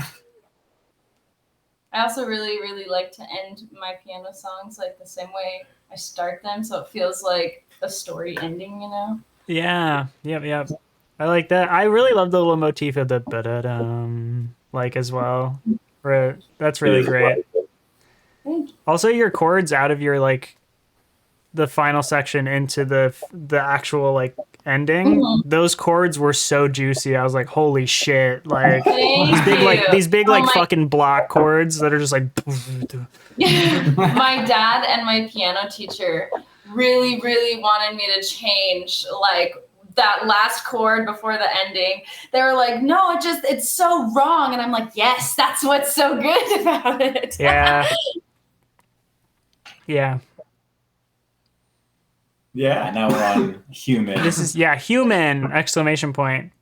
I also really, really like to end my piano songs like the same way I start them, so it feels like a story ending, Yeah. Yep. I like that. I really love the little motif of the ba-da-dum, as well. That's really great. Also, your chords out of your the final section into the actual ending. Mm-hmm. Those chords were so juicy. I was like, holy shit! These big fucking block chords that are just like. My dad and my piano teacher really, really wanted me to change that last chord before the ending. They were like, no, it's so wrong. And I'm like, yes, that's what's so good about it. Yeah. Yeah, now we're on human. This is human! Exclamation point.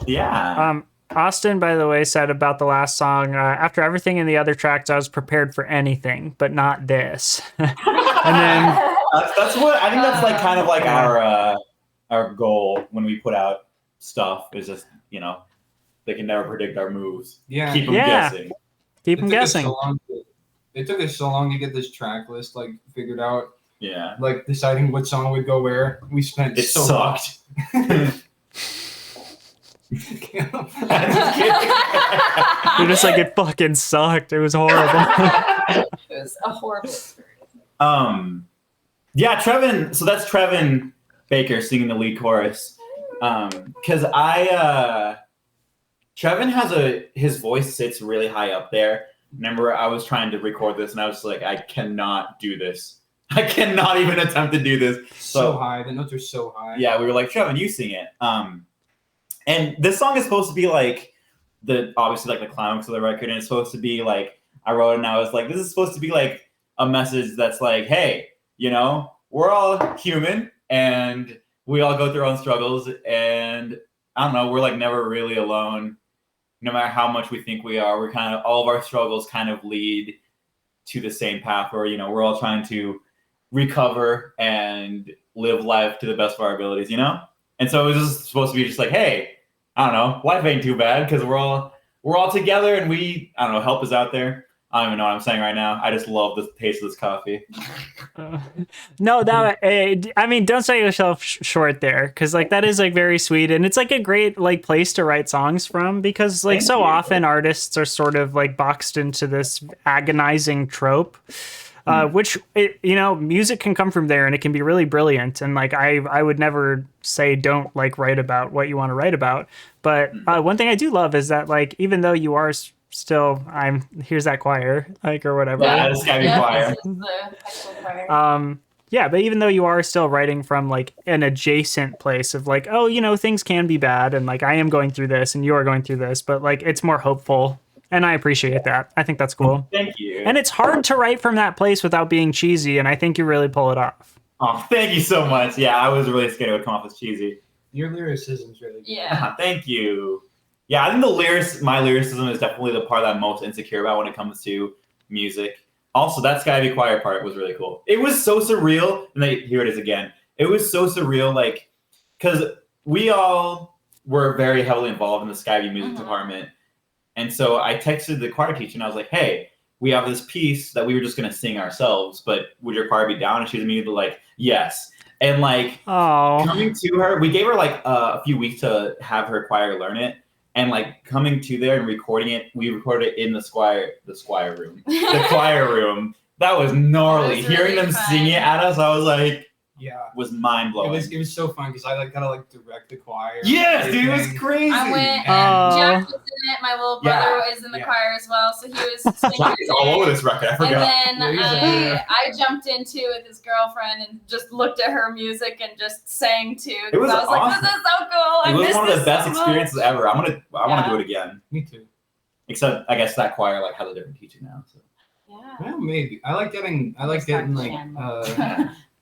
Yeah. Austin, by the way, said about the last song, after everything in the other tracks, I was prepared for anything, but not this. And then that's what I think that's kind of our goal when we put out stuff is just, they can never predict our moves. Yeah. Keep them guessing. Keep them guessing. It took us so long to get this track list figured out. Yeah. Deciding what song would go where. We spent it sucked. You're just like, it fucking sucked. It was horrible. It was a horrible experience. Yeah, Trevin. So that's Trevin Baker singing the lead chorus. Because Trevin has his voice sits really high up there. Remember, I was trying to record this and I was like, I cannot do this. I cannot even attempt to do this. So high. The notes are so high. Yeah, we were like, Trevin, you sing it. And this song is supposed to be obviously the climax of the record, and it's supposed to be I wrote it and I was like, this is supposed to be a message that's hey, we're all human and we all go through our own struggles, and I don't know, we're never really alone. No matter how much we think we are, we're all of our struggles lead to the same path where, we're all trying to recover and live life to the best of our abilities, And so it was just supposed to be just hey, I don't know, life ain't too bad because we're all together and we, I don't know, help is out there. I don't even know what I'm saying right now. I just love the taste of this coffee. No, that I mean, don't sell yourself short there, because like that is like very sweet, and it's like a great like place to write songs from, because like Thank so you. often artists are sort of like boxed into this agonizing trope. Which music can come from there, and it can be really brilliant. And like I would never say don't like write about what you want to write about. But one thing I do love is that like even though you are still here's that choir like or whatever. Yeah, this guy be choir. This is the high school choir. Yeah, but even though you are still writing from like an adjacent place of like, oh, things can be bad, and like I am going through this and you are going through this, but like it's more hopeful. And I appreciate that. I think that's cool. Thank you. And it's hard to write from that place without being cheesy, and I think you really pull it off. Oh, thank you so much. Yeah, I was really scared it would come off as cheesy. Your lyricism's really good. Yeah. Thank you. Yeah, I think my lyricism is definitely the part that I'm most insecure about when it comes to music. Also, that Sky Be Quiet part was really cool. It was so surreal, and here it is again. It was so surreal, like, because we all were very heavily involved in the Sky Be music department. And so I texted the choir teacher, and I was like, hey, we have this piece that we were just going to sing ourselves, but would your choir be down? And she was immediately like, yes. And like coming to her, we gave her like a few weeks to have her choir learn it. And like coming to there and recording it, we recorded it in the choir room. The choir room. That was gnarly. Was Hearing really them fun. sing it at us, I was like, Yeah. was mind blowing. It was so fun because I like gotta like direct the choir. Yes, dude, it was everything. crazy. I went, Oh. Jack was in it. My little brother Yeah. was in the Yeah. choir as well, so he was singing. Jack is all over this record. I forgot. And then Yeah. I jumped into it with his girlfriend and just looked at her music and just sang too. It was I was like, this is so cool. I It was miss one of the this best so much. experiences ever. I want to Yeah. do it again. Me too. Except I guess that choir like has a different teacher now. So. Yeah. Well, maybe. I like getting like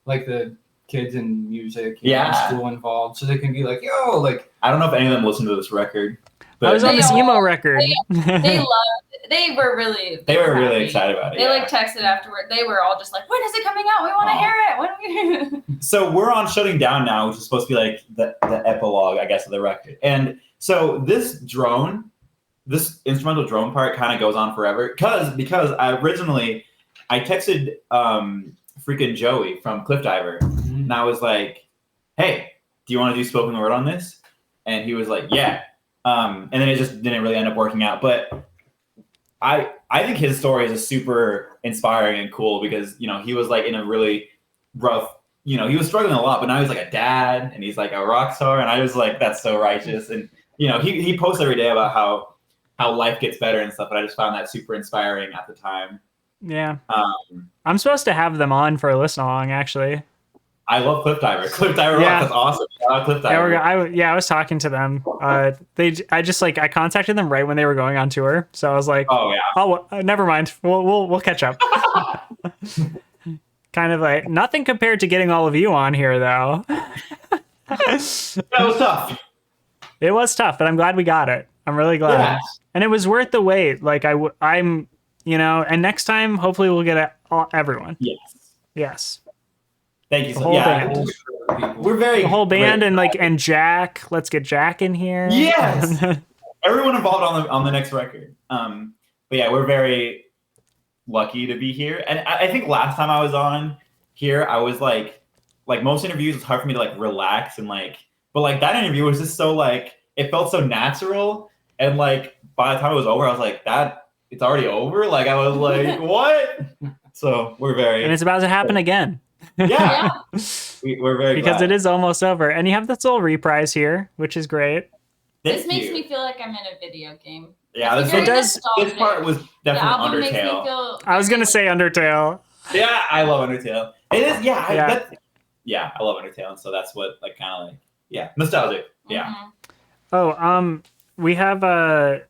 like the kids in music and school involved, so they can be like, yo, like I don't know if any of them listen to this record, but I was on They this all- emo record. They were really really happy. excited about it. They yeah. like texted afterward. They were all just like, when is it coming out? We want to Aw. hear it. When are we So we're on Shutting Down now, which is supposed to be like the epilogue, I guess, of the record. And so this instrumental drone part kind of goes on forever because I texted freaking Joey from Cliff Diver, and I was like, hey, do you want to do spoken word on this? And he was like, yeah. And then it just didn't really end up working out. But I think his story is just super inspiring and cool because, he was like in a really rough, he was struggling a lot, but now he's like a dad and he's like a rock star. And I was like, that's so righteous. And, he posts every day about how life gets better and stuff. But I just found that super inspiring at the time. Yeah. I'm supposed to have them on for a listen along, actually. I love Cliff Diver. Cliff Diver Yeah. Rock, that's awesome. Cliff Diver. I was talking to them. I contacted them right when they were going on tour, so I was like, oh yeah. oh, never mind. We'll catch up. Kind of like nothing compared to getting all of you on here, though. That was tough. It was tough, but I'm glad we got it. I'm really glad, Yeah. and it was worth the wait. Like I'm, and next time hopefully we'll get everyone. Yes. Thank you The so whole yeah. band. We're very The whole band grateful. and Jack. Let's get Jack in here. Yes. Everyone involved on the next record. But yeah, we're very lucky to be here. And I think last time I was on here, I was like most interviews, it's hard for me to like relax and but like that interview was just so like it felt so natural. And like by the time it was over, I was like, it's already over. Like I was like, what? So we're very And it's about to happen again. yeah. We're very because glad. it is almost over. And you have this little reprise here, which is great. Thank This makes you. me feel like I'm in a video game. Yeah, It's this very does- This part was The definitely album makes me Undertale. feel. I was gonna say Undertale. Yeah, I love Undertale. It is, Yeah. I love Undertale, and so that's what like kind of nostalgic. Yeah. Mhm. We have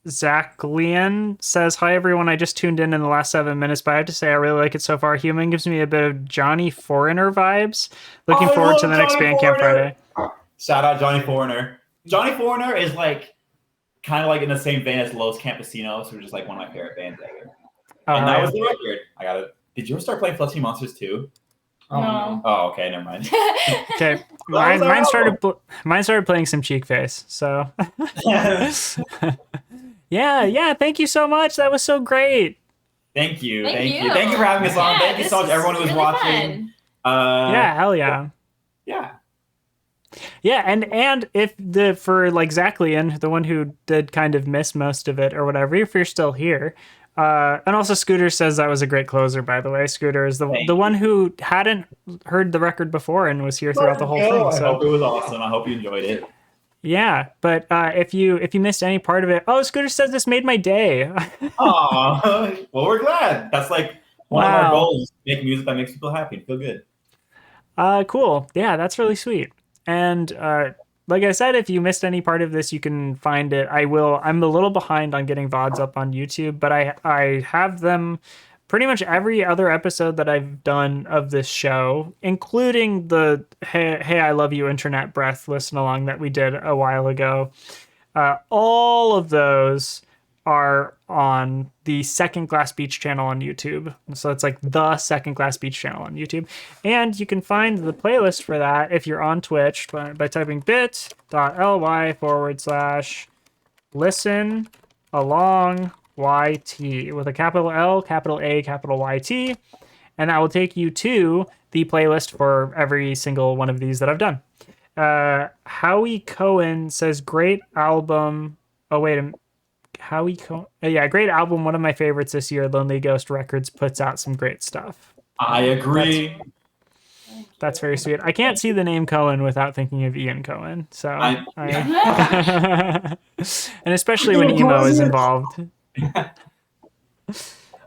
Zach Leon says, hi everyone, I just tuned in the last 7 minutes, but I have to say I really like it so far. Human gives me a bit of Johnny Foreigner vibes. Looking I forward to love the next Johnny Bandcamp Foreigner. Friday. Shout out Johnny Foreigner. Johnny Foreigner is like kind of like in the same vein as Los Campesinos, which is like one of my favorite bands ever. And that was the record. I got it. Did you ever start playing Fluffy Monsters too? No. Oh, okay, never mind. Okay, was mine started playing some Cheek Face. So Yeah. Thank you so much. That was so great. Thank you for having us on. Thank you so much, everyone who was really watching. Yeah, hell yeah. Yeah. Yeah, and if for like Zachlyan, the one who did kind of miss most of it or whatever, if you're still here. And also Scooter says that was a great closer, by the way. Scooter is the one who hadn't heard the record before and was here throughout the whole thing. So I hope it was awesome. I hope you enjoyed it. Yeah, but if you missed any part of it, Scooter says this made my day. Aw, well, we're glad. That's like one of our goals: make music that makes people happy and feel good. Cool. Yeah, that's really sweet. And like I said, if you missed any part of this, you can find it. I'm a little behind on getting VODs up on YouTube, but I have them pretty much every other episode that I've done of this show, including the Hey I Love You Internet Breath listen along that we did a while ago. All of those are on the Second Glass Beach channel on YouTube. So it's like the Second Glass Beach channel on YouTube. And you can find the playlist for that if you're on Twitch by typing bit.ly/listen along YT with a capital L, capital A, capital YT. And that will take you to the playlist for every single one of these that I've done. Howie Cohen says, great album. Oh, wait a minute. Howie Cohen. Yeah, great album. One of my favorites this year. Lonely Ghost Records puts out some great stuff. I agree. That's very sweet. I can't see the name Cohen without thinking of Ian Cohen. So, and especially when emo is involved.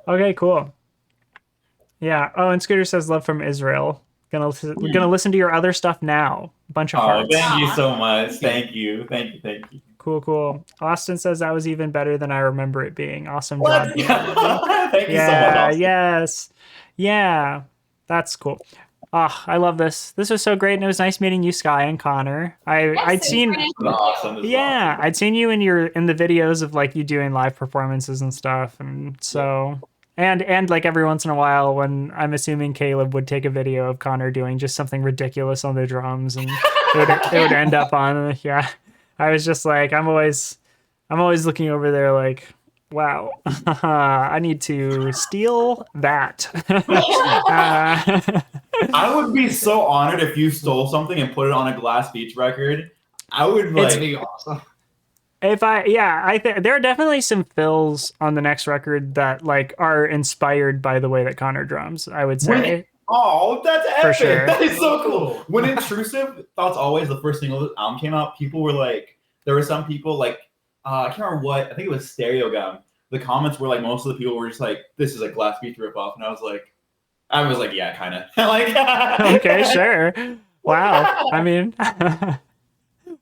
Okay, cool. Yeah. Oh, and Scooter says love from Israel. Gonna listen to your other stuff now. Bunch of hearts. Thank you so much. Thank you. Cool. Austin says that was even better than I remember it being. Awesome job. Thank you so much, Austin. Yes. Yeah. That's cool. Oh, I love this. This was so great, and it was nice meeting you, Sky and Connor. I'd seen I'd seen you in the videos of like you doing live performances and stuff, and so and like every once in a while when I'm assuming Caleb would take a video of Connor doing just something ridiculous on the drums, and it would end up on I was just like, I'm always looking over there like, wow, I need to steal that. I would be so honored if you stole something and put it on a Glass Beach record. I would be awesome. If there are definitely some fills on the next record that like are inspired by the way that Connor drums, I would say. That's epic. For sure. That is so cool. When Intrusive Thoughts Always, the first single of the album came out, people were like, there were some people like, I can't remember what, I think it was Stereo Gum. The comments were like, most of the people were just like, this is a Glass Beach ripoff. And I was like, yeah, kind of. Like, okay, sure. Wow. I mean,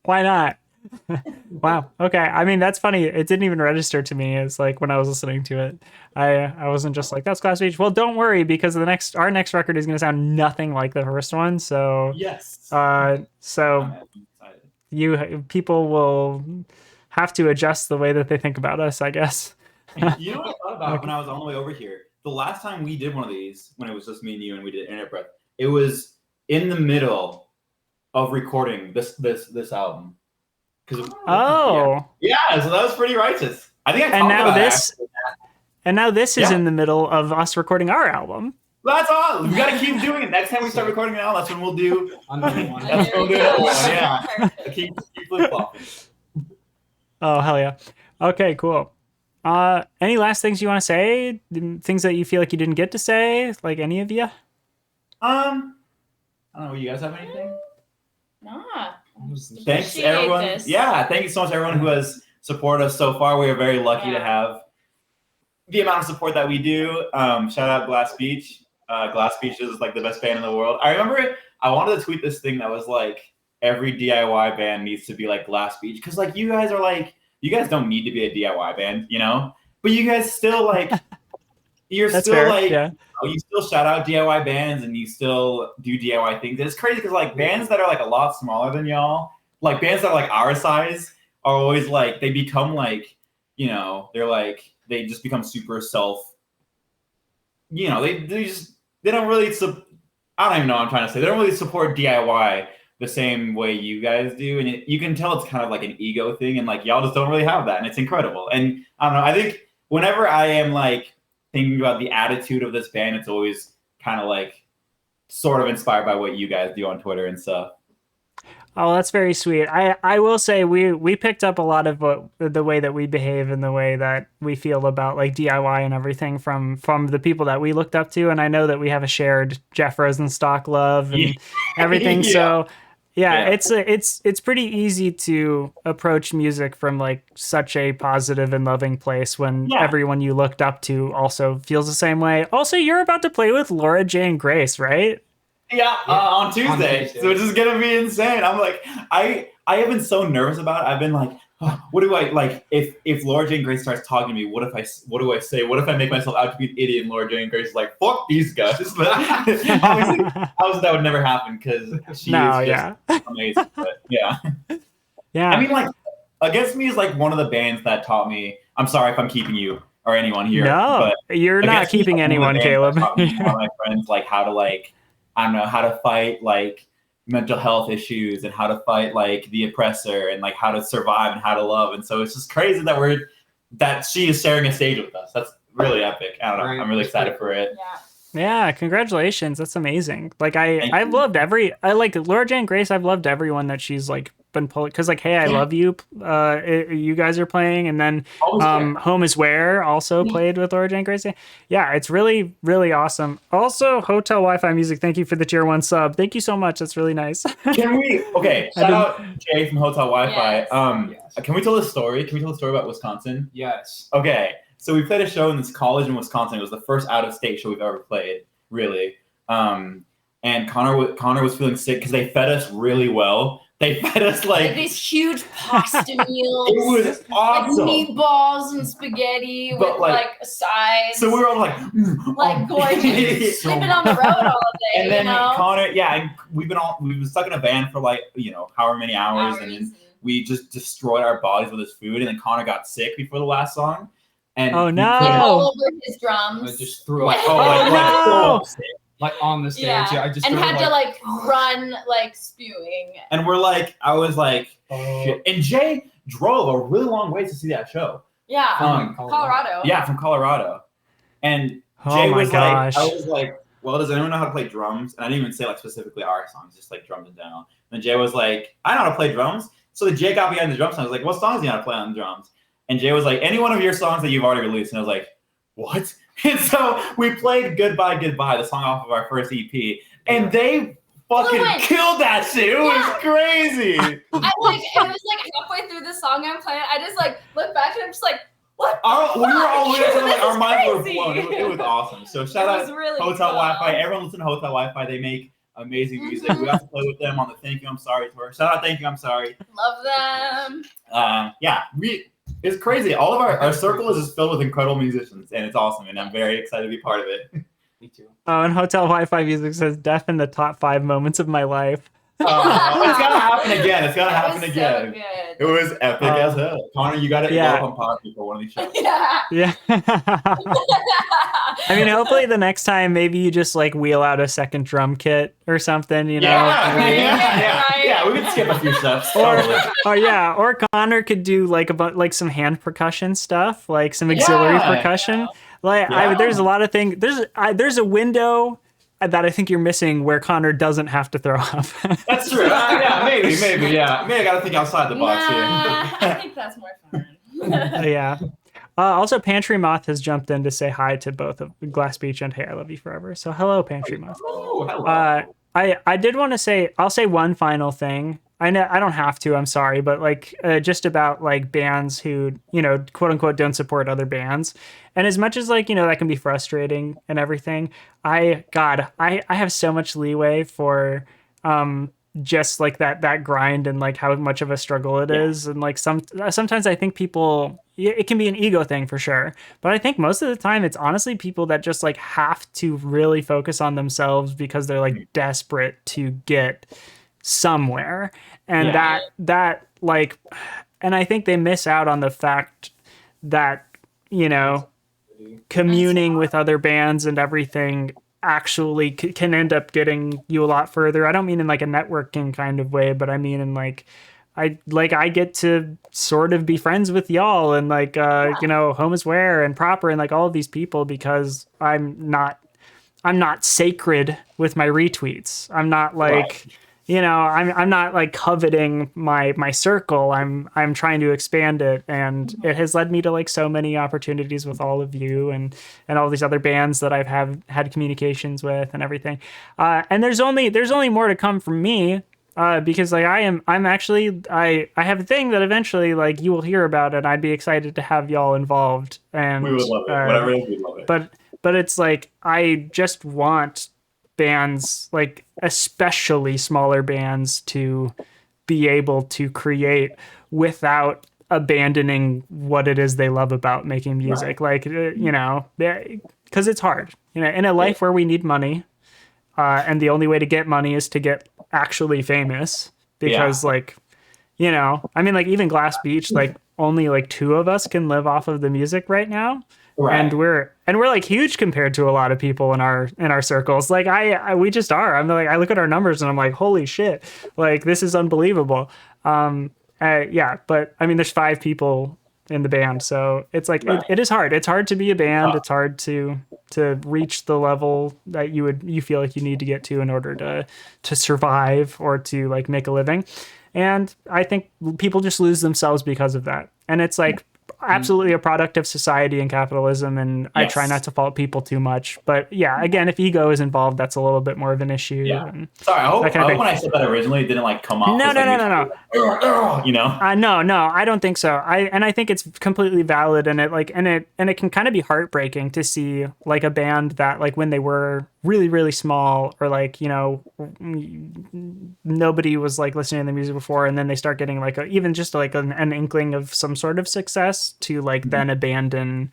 why not? Wow. Okay. I mean, that's funny. It didn't even register to me as like when I was listening to it. I wasn't just like, that's Glass Beach. Well, don't worry, because our next record is going to sound nothing like the first one. So yes. People will have to adjust the way that they think about us, I guess. You know what I thought about when I was on the way over here? The last time we did one of these, when it was just me and you and we did Internet Breath, it was in the middle of recording this album. Oh. Yeah, so that was pretty righteous. I think now this is in the middle of us recording our album. That's all. We got to keep doing it. Next time we start recording now, that's when we'll do another one. That's when we'll do another one. Yeah. Keep flip-flopping. Oh, hell yeah. Okay, cool. Any last things you want to say? Things that you feel like you didn't get to say? Like any of you? I don't know. You guys have anything? Nah. Thanks, everyone. Yeah, thank you so much, everyone who has supported us so far. We are very lucky to have the amount of support that we do. Shout out Glass Beach. Glass Beach is like the best band in the world. I remember I wanted to tweet this thing that was like, every DIY band needs to be like Glass Beach, because like you guys don't need to be a DIY band, you know, but you guys still like, you're That's still fair. Like, yeah. You still shout out DIY bands and you still do DIY things. And it's crazy because like bands that are like a lot smaller than y'all, like bands that are like our size, are always like, they become like, you know, they just become super they don't really, I don't even know what I'm trying to say. They don't really support DIY the same way you guys do, and you can tell it's kind of like an ego thing, and like y'all just don't really have that, and it's incredible. And I don't know, I think whenever I am like thinking about the attitude of this band, it's always kind of like sort of inspired by what you guys do on Twitter and stuff. Oh, that's very sweet. I will say we picked up a lot of the way that we behave and the way that we feel about like DIY and everything from the people that we looked up to, and I know that we have a shared Jeff Rosenstock love and everything. Yeah. So yeah, Yeah. it's pretty easy to approach music from like such a positive and loving place when everyone you looked up to also feels the same way. Also, you're about to play with Laura Jane Grace, right? Yeah, on Tuesday. So it's just gonna be insane. I'm like, I have been so nervous about it. I've been like, oh, what do I like? If Laura Jane Grace starts talking to me, what do I say? What if I make myself out to be an idiot? And Laura Jane Grace is like, fuck these guys. But obviously that would never happen because she is just amazing. But yeah. I mean, like, Against Me is like one of the bands that taught me. I'm sorry if I'm keeping you or anyone here. No, but you're not keeping anyone, Caleb. Taught me, one of my friends, like how to I don't know, how to fight like mental health issues and how to fight like the oppressor and like how to survive and how to love. And so it's just crazy that she is sharing a stage with us. That's really epic. I don't know. Right. I'm really excited for it. Yeah, congratulations. That's amazing. Like I've loved Laura Jane Grace. I've loved everyone that she's like been pulling, because like Hey I Love You, you guys are playing, and then Home Is Where also played with Laura Jane Grace. Yeah, it's really, really awesome. Also, Hotel Wi-Fi Music, thank you for the tier 1 sub. Thank you so much. That's really nice. Can we shout out Jay from Hotel Wi-Fi. Yes. Can we tell the story? Can we tell the story about Wisconsin? Yes. Okay. So we played a show in this college in Wisconsin. It was the first out-of-state show we've ever played, really. And Connor was feeling sick because they fed us really well. They fed us like these huge pasta meals. It was awesome. Like meatballs and spaghetti with like sides. So we were all like gorgeous. We've been on the road all day. And then Connor, and we've been stuck in a van for like, however many hours. And then we just destroyed our bodies with his food. And then Connor got sick before the last song. And oh no! All over his drums. I just threw up. Like on the stage. Yeah. I just and had to like run like spewing. And I was like, shit. And Jay drove a really long way to see that show. Yeah. From Colorado. Yeah, from Colorado. And Jay was like, I was like, well, does anyone know how to play drums? And I didn't even say like specifically our songs, just like drums in general. And Jay was like, I know how to play drums. So Jay got behind the drum song. I was like, what songs do you know how to play on the drums? And Jay was like, any one of your songs that you've already released. And I was like, what? And so we played Goodbye, Goodbye, the song off of our first EP. And they fucking killed that shit. It was crazy. It was like halfway through the song I'm playing, I just like look back and I'm just like, what? We were all like, our minds were blown. It was awesome. So shout out really Hotel Wi-Fi. Everyone listen to Hotel Wi-Fi. They make amazing music. We got to play with them on the Thank You, I'm Sorry tour. Shout out Thank You, I'm Sorry. Love them. It's crazy. All of our circle is just filled with incredible musicians, and it's awesome, and I'm very excited to be part of it. Me too. Oh, and Hotel Wi-Fi Music says Deaf in the top 5 moments of my life. It's gotta happen again. It's gotta happen again. So it was epic as hell. Connor, you gotta go up on podcast for one of these shows. Yeah. I mean, hopefully the next time maybe you just like wheel out a second drum kit or something, you know? Yeah, we could skip a few steps. Or Connor could do like some hand percussion stuff, like some auxiliary percussion. There's a lot of things. There's a window that I think you're missing where Connor doesn't have to throw up. That's true. Maybe. Maybe I gotta think outside the box here. I think that's more fun. Yeah. Also, Pantry Moth has jumped in to say hi to both of Glass Beach and Hey I Love You Forever. So hello, Pantry Moth. Oh, hello. I did want to say, I'll say one final thing. I know I don't have to, I'm sorry, but like just about like bands who, quote unquote, don't support other bands. And as much as like, that can be frustrating and everything, I have so much leeway for just like that grind and like how much of a struggle it is. And like sometimes I think people, it can be an ego thing for sure. But I think most of the time it's honestly people that just like have to really focus on themselves because they're like desperate to get somewhere. And that like, and I think they miss out on the fact that, communing with other bands and everything actually can end up getting you a lot further. I don't mean in like a networking kind of way, but I mean in like I get to sort of be friends with y'all and like Home is Where and Proper and like all of these people because I'm not sacred with my retweets. I'm not like I'm not like coveting my circle. I'm trying to expand it, and it has led me to like so many opportunities with all of you and all these other bands that I've had communications with and everything. And there's only more to come from me. Because like I have a thing that eventually like you will hear about, and I'd be excited to have y'all involved. And we would love it. Whatever it is, we'd love it. But it's like I just want bands, like especially smaller bands, to be able to create without abandoning what it is they love about making music. Right. Like because it's hard. In a life where we need money, and the only way to get money is to get actually famous. Because like, I mean, like even Glass Beach, like only like 2 of us can live off of the music right now. Right. And we're like huge compared to a lot of people in our circles. Like we just are. I'm like, I look at our numbers and I'm like, holy shit, like this is unbelievable. But I mean, there's 5 people in the band, so it's like it is hard. It's hard to be a band. It's hard to reach the level that you feel like you need to get to in order to survive or to like make a living. And I think people just lose themselves because of that. And it's like absolutely a product of society and capitalism, and I try not to fault people too much. But yeah, again, if ego is involved, that's a little bit more of an issue. Yeah. Sorry, I hope when I said that originally, it didn't like come off. No. No, I don't think so. I think it's completely valid, and it can kind of be heartbreaking to see like a band that like when they were really, really small, or like, nobody was like listening to the music before, and then they start getting like even just like an inkling of some sort of success to like then abandon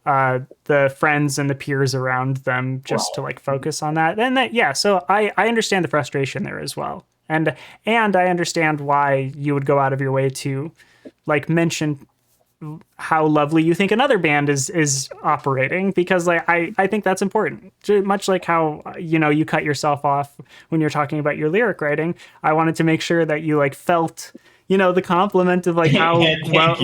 the friends and the peers around them just to like focus on that. And so I understand the frustration there as well. And I understand why you would go out of your way to like mention how lovely you think another band is operating, because like I think that's important. Much like how you cut yourself off when you're talking about your lyric writing, I wanted to make sure that you like felt the compliment of like how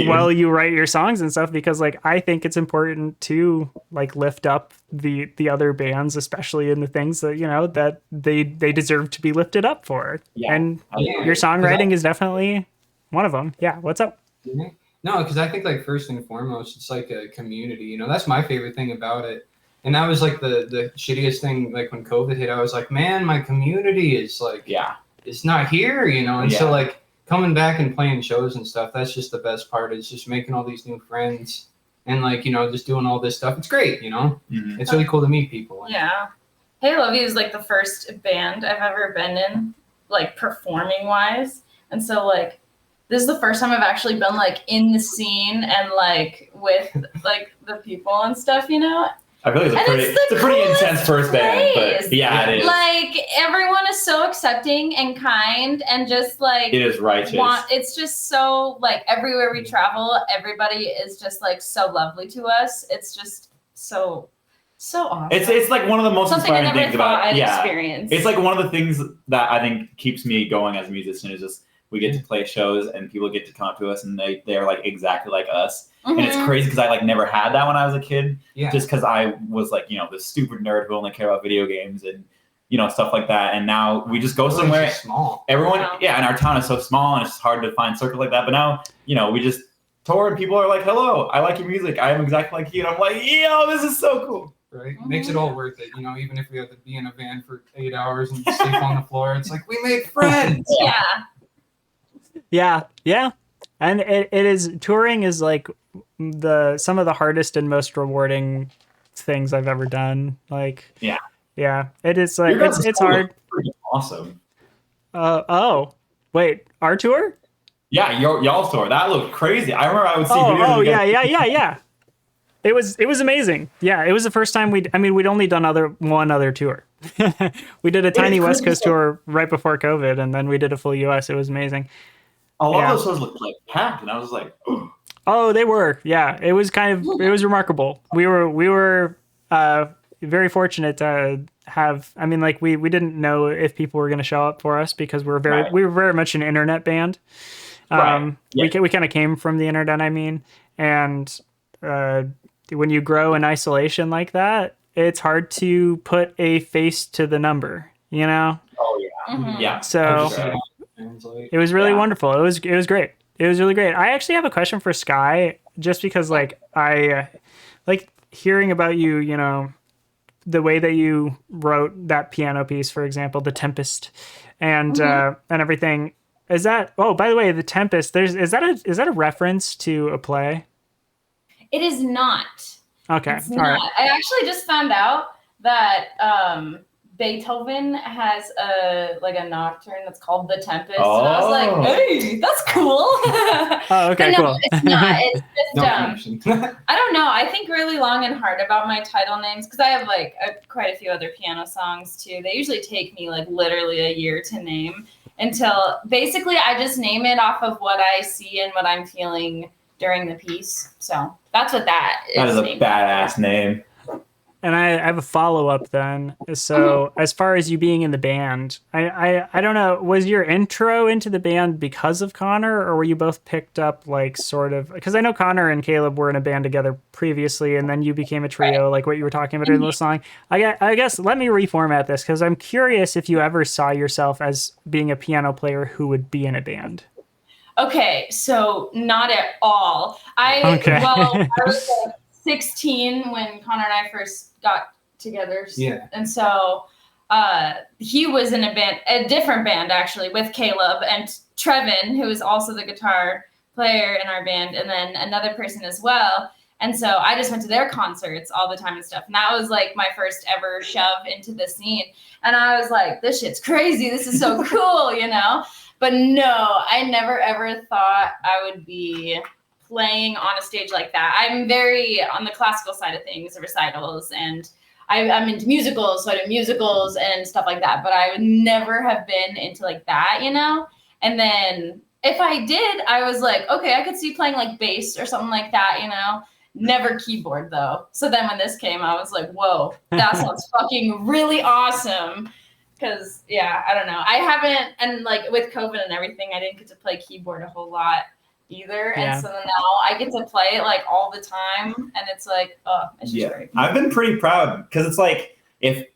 well you write your songs and stuff, because like I think it's important to like lift up the other bands, especially in the things that that they deserve to be lifted up for. And your songwriting is definitely one of them. Yeah, what's up? Mm-hmm. No, because I think like first and foremost, it's like a community. That's my favorite thing about it. And that was like the shittiest thing. Like when COVID hit, I was like, man, my community is like, it's not here, And so like coming back and playing shows and stuff, that's just the best part. Is just making all these new friends and like just doing all this stuff. It's great, Mm-hmm. It's really cool to meet people. Yeah, Hey Love You is like the first band I've ever been in, like performing wise, and so like. This is the first time I've actually been like in the scene and like with like the people and stuff, I feel like it's a pretty intense first band, but yeah, it is. Like everyone is so accepting and kind and just like it is righteous. It's just so like everywhere we travel, everybody is just like so lovely to us. It's just so awesome. It's like one of the most inspiring things about experience. It's like one of the things that I think keeps me going as a musician is just we get to play shows and people get to come up to us and they're like exactly like us. Mm-hmm. And it's crazy because I like never had that when I was a kid. Yeah. Just because I was like, the stupid nerd who only cared about video games and, stuff like that. And now we just go somewhere. It's small. Everyone, and our town is so small and it's just hard to find circles like that. But now, we just tour and people are like, hello, I like your music. I am exactly like you. And I'm like, this is so cool. Right? Mm-hmm. Makes it all worth it. Even if we have to be in a van for 8 hours and sleep on the floor, it's like we made friends. Yeah. And it is, touring is like some of the hardest and most rewarding things I've ever done. Like, yeah, it is like, it's hard. Pretty awesome. Wait, our tour? Yeah, y'all's tour. That looked crazy. I remember I would see videos. Oh, yeah. It was amazing. Yeah, it was the first time we'd only done one other tour. We did a tiny West Coast tour right before COVID, and then we did a full US. It was amazing. A lot of those shows looked like packed, and I was like, oh. Oh, they were. Yeah, it was remarkable. We were very fortunate to have. I mean, like we didn't know if people were going to show up for us because we were very much an internet band. We kind of came from the internet. I mean, and when you grow in isolation like that, it's hard to put a face to the number. You know. Oh yeah. Mhm. Yeah. So it was really wonderful. It was great. It was really great. I actually have a question for Sky, just because like I like hearing about you. You know, the way that you wrote that piano piece, for example, The Tempest, and everything. Is that? Oh, by the way, The Tempest. Is that a reference to a play? It is not. Okay. It's All not. right. I actually just found out that Beethoven has a nocturne that's called The Tempest, and I was like, "Hey, that's cool." Oh, okay, but no, cool. it's not. It's just No I don't know. I think really long and hard about my title names because I have quite a few other piano songs too. They usually take me like literally a year to name until basically I just name it off of what I see and what I'm feeling during the piece. So that's what that is. That is a named badass after. name. And I have a follow-up then. So as far as you being in the band, I don't know, was your intro into the band because of Connor, or were you both picked up like sort of, because I know Connor and Caleb were in a band together previously, and then you became a trio, like what you were talking about in the song. I guess let me reformat this, because I'm curious if you ever saw yourself as being a piano player who would be in a band. Okay, so not at all. I was like 16 when Connor and I first got together. Yeah. And so he was in a different band actually, with Caleb and Trevin, who is also the guitar player in our band, and then another person as well. And so I just went to their concerts all the time and stuff. And that was like my first ever shove into the scene. And I was like, this shit's crazy. This is so cool, you know? But no, I never ever thought I would be playing on a stage like that. I'm very on the classical side of things, recitals, and I'm into musicals, so I do musicals and stuff like that. But I would never have been into like that, you know? And then if I did, I was like, okay, I could see playing like bass or something like that, you know? Never keyboard though. So then when this came, I was like, whoa, that sounds fucking really awesome. Because, yeah, I don't know. I haven't, and like with COVID and everything, I didn't get to play keyboard a whole lot either. Yeah. And so now I get to play it like all the time. And it's like, oh, it's just great. I've been pretty proud because it's like,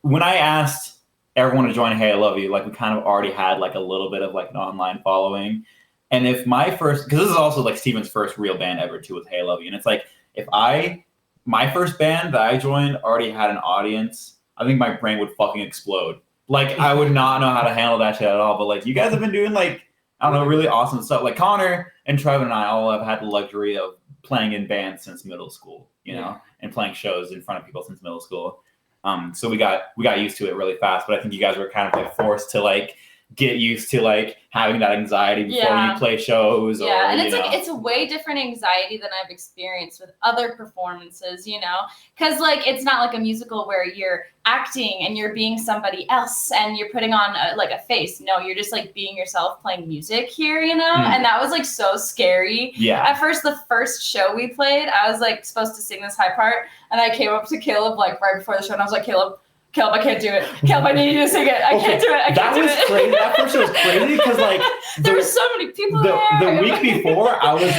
when I asked everyone to join Hey, I Love You, like we kind of already had like a little bit of like an online following. And if because this is also like Steven's first real band ever too with Hey, I Love You. And it's like, if my first band that I joined already had an audience, I think my brain would fucking explode. Like, I would not know how to handle that shit at all. But, like, you guys have been doing, like, I don't know, really awesome stuff. Like, Connor and Trevor and I all have had the luxury of playing in bands since middle school, you know, and playing shows in front of people since middle school. So we got used to it really fast. But I think you guys were kind of, like, forced to, like, get used to, like, having that anxiety before you play shows. Yeah, and it's like, it's a way different anxiety than I've experienced with other performances, you know? Because, like, it's not like a musical where you're acting and you're being somebody else and you're putting on, a face. No, you're just, like, being yourself playing music here, you know? And that was, like, so scary. Yeah. At first, the first show we played, I was, like, supposed to sing this high part, and I came up to Caleb, like, right before the show, and I was like, Caleb, I can't do it. Caleb, I need you to sing it. I can't do it. I can't do it. That was crazy. That first show was crazy because, like, there were so many people there. The week before, I was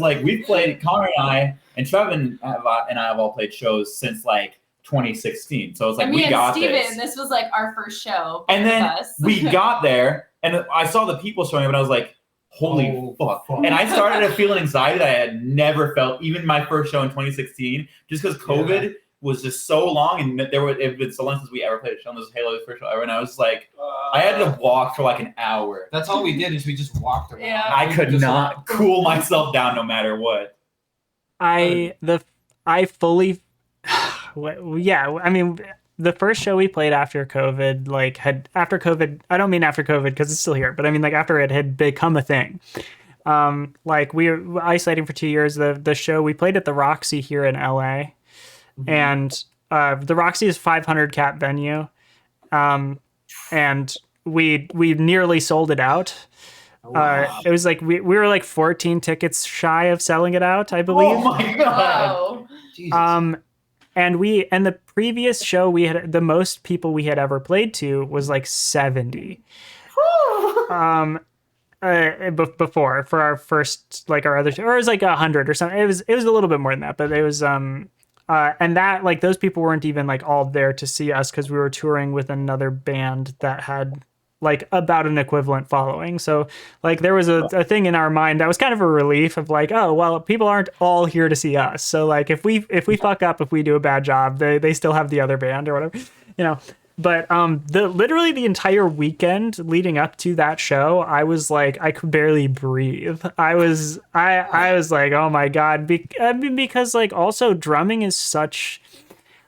like, we played, Connor and I, and Trevin and I have all played shows since, like, 2016. So it's like, we got Steven, this. This was, like, our first show. And then we got there, and I saw the people showing up, and I was like, holy fuck. And I started to feel an anxiety that I had never felt, even my first show in 2016, just because COVID was just so long, and it had been so long since we ever played a show. And this was Halo's first show ever, and I was like, I had to walk for like an hour. That's all we did is we just walked around. Yeah. I could not cool myself down no matter what. I fully, I mean, the first show we played after COVID, I don't mean after COVID because it's still here, but I mean like after it had become a thing. Like we were isolating for 2 years. The show we played at the Roxy here in LA. And the Roxy is 500 cap venue, and we nearly sold it out. Wow. It was like we were like 14 tickets shy of selling it out, I believe. Oh my god! Wow. And previous show we had the most people we had ever played to was like 70. Before for our first like our other show, or it was like 100 or something. It was a little bit more than that, but it was and that like those people weren't even like all there to see us because we were touring with another band that had like about an equivalent following. So like there was a thing in our mind that was kind of a relief of like, oh well, people aren't all here to see us. So like if we fuck up, if we do a bad job, they still have the other band or whatever, you know. But literally the entire weekend leading up to that show, I was like, I could barely breathe. I was like, oh my god, because like also drumming is such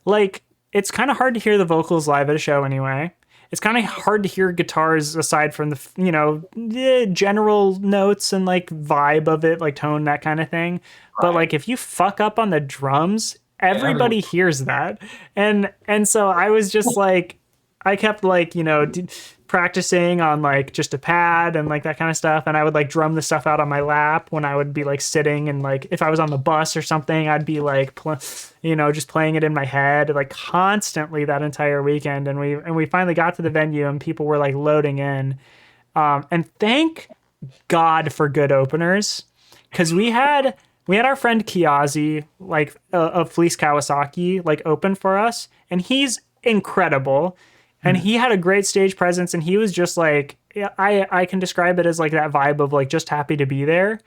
like it's kind of hard to hear the vocals live at a show anyway. It's kind of hard to hear guitars aside from the general notes and like vibe of it, like tone, that kind of thing. But like if you fuck up on the drums, everybody hears that. And so I was just like, I kept like, practicing on like just a pad and like that kind of stuff. And I would like drum the stuff out on my lap when I would be like sitting, and like if I was on the bus or something, I'd be like, just playing it in my head like constantly that entire weekend. And we finally got to the venue and people were like loading in. And thank God for good openers, because we had our friend Kiyazi, like of Fleece Kawasaki, like open for us, and he's incredible. And he had a great stage presence, and he was just like, I can describe it as like that vibe of like just happy to be there,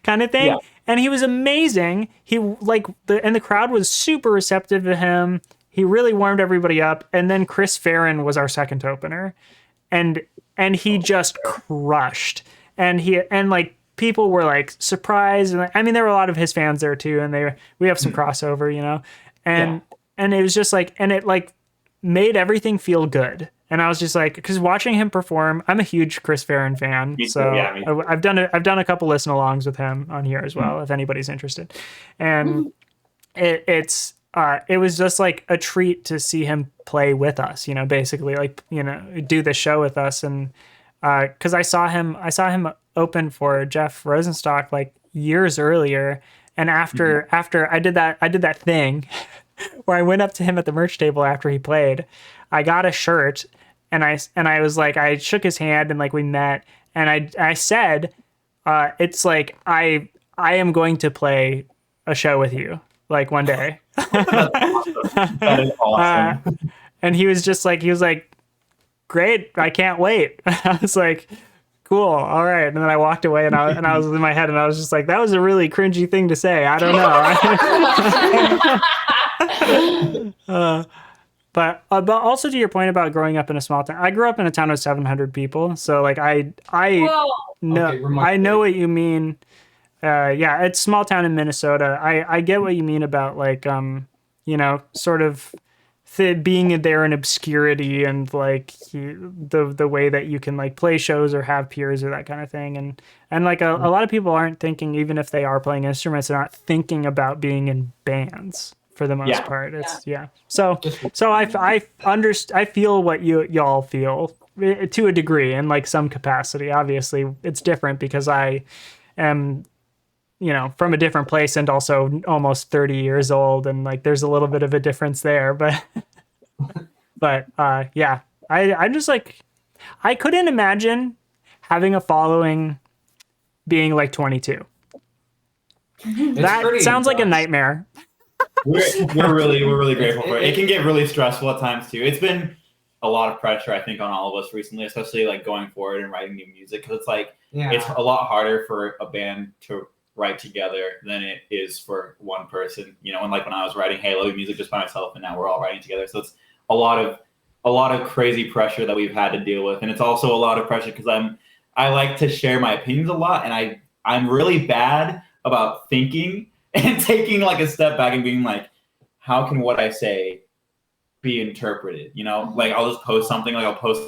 kind of thing. Yeah. And he was amazing. He like and the crowd was super receptive to him. He really warmed everybody up. And then Chris Farron was our second opener, and he just crushed. And like people were like surprised, and I mean there were a lot of his fans there too, and we have some crossover, and it was just like, and it like made everything feel good. And I was just like, because watching him perform, I'm a huge Chris Farron fan. So I've done a couple listen alongs with him on here as well, if anybody's interested. And it was just like a treat to see him play with us, basically like, do the show with us. And because I saw him open for Jeff Rosenstock like years earlier. And after I did that thing where I went up to him at the merch table after he played. I got a shirt, and I was like, I shook his hand, and like we met, and I said, it's like I am going to play a show with you like one day. That is awesome. And he was like, great, I can't wait. I was like, cool, all right. And then I walked away, and I was in my head, and I was just like, that was a really cringy thing to say. I don't know. But also to your point about growing up in a small town, I grew up in a town of 700 people, so like I know what you mean. It's small town in Minnesota. I get what you mean about like sort of being there in obscurity, and like the way that you can like play shows or have peers or that kind of thing, and like a lot of people aren't thinking, even if they are playing instruments, they're not thinking about being in bands. For the most part, it's So I feel what y'all feel to a degree, in like some capacity. Obviously, it's different because I am, from a different place, and also almost 30 years old, and like there's a little bit of a difference there. But I'm just like, I couldn't imagine having a following being like 22. That sounds like a nightmare. We're really grateful for it. It can get really stressful at times too. It's been a lot of pressure, I think, on all of us recently, especially like going forward and writing new music, because it's like it's a lot harder for a band to write together than it is for one person. And like when I was writing Halo music just by myself, and now we're all writing together, so it's a lot of crazy pressure that we've had to deal with, and it's also a lot of pressure because I like to share my opinions a lot, and I'm really bad about thinking and taking like a step back and being like, how can what I say be interpreted? Like I'll just post something, like I'll post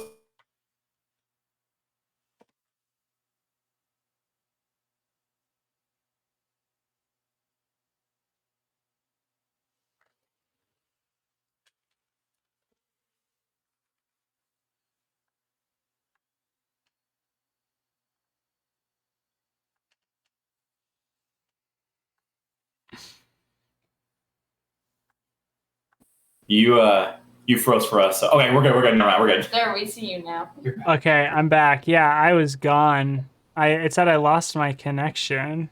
You froze for us. So, okay, we're good. We're good. No, we're good. There, we see you now. Okay, I'm back. Yeah, I was gone. It said I lost my connection.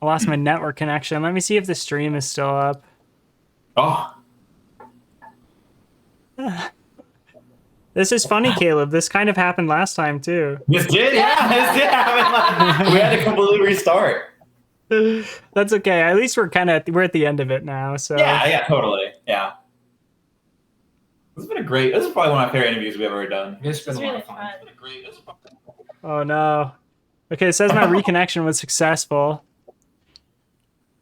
I lost my network connection. Let me see if the stream is still up. Oh. This is funny, Caleb. This kind of happened last time too. This did? Yeah, this did happen. We had to completely restart. That's okay. At least we're at the end of it now. So yeah, totally. Yeah. This is probably one of my favorite interviews we've ever done. It's been a lot really of fun. fun. Oh no. Okay, it says my reconnection was successful.